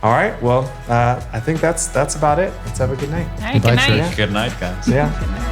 All right. Well, I think that's about it. Let's have a good night. All right, Goodbye, good night. church. Good night, guys. Yeah. Good night.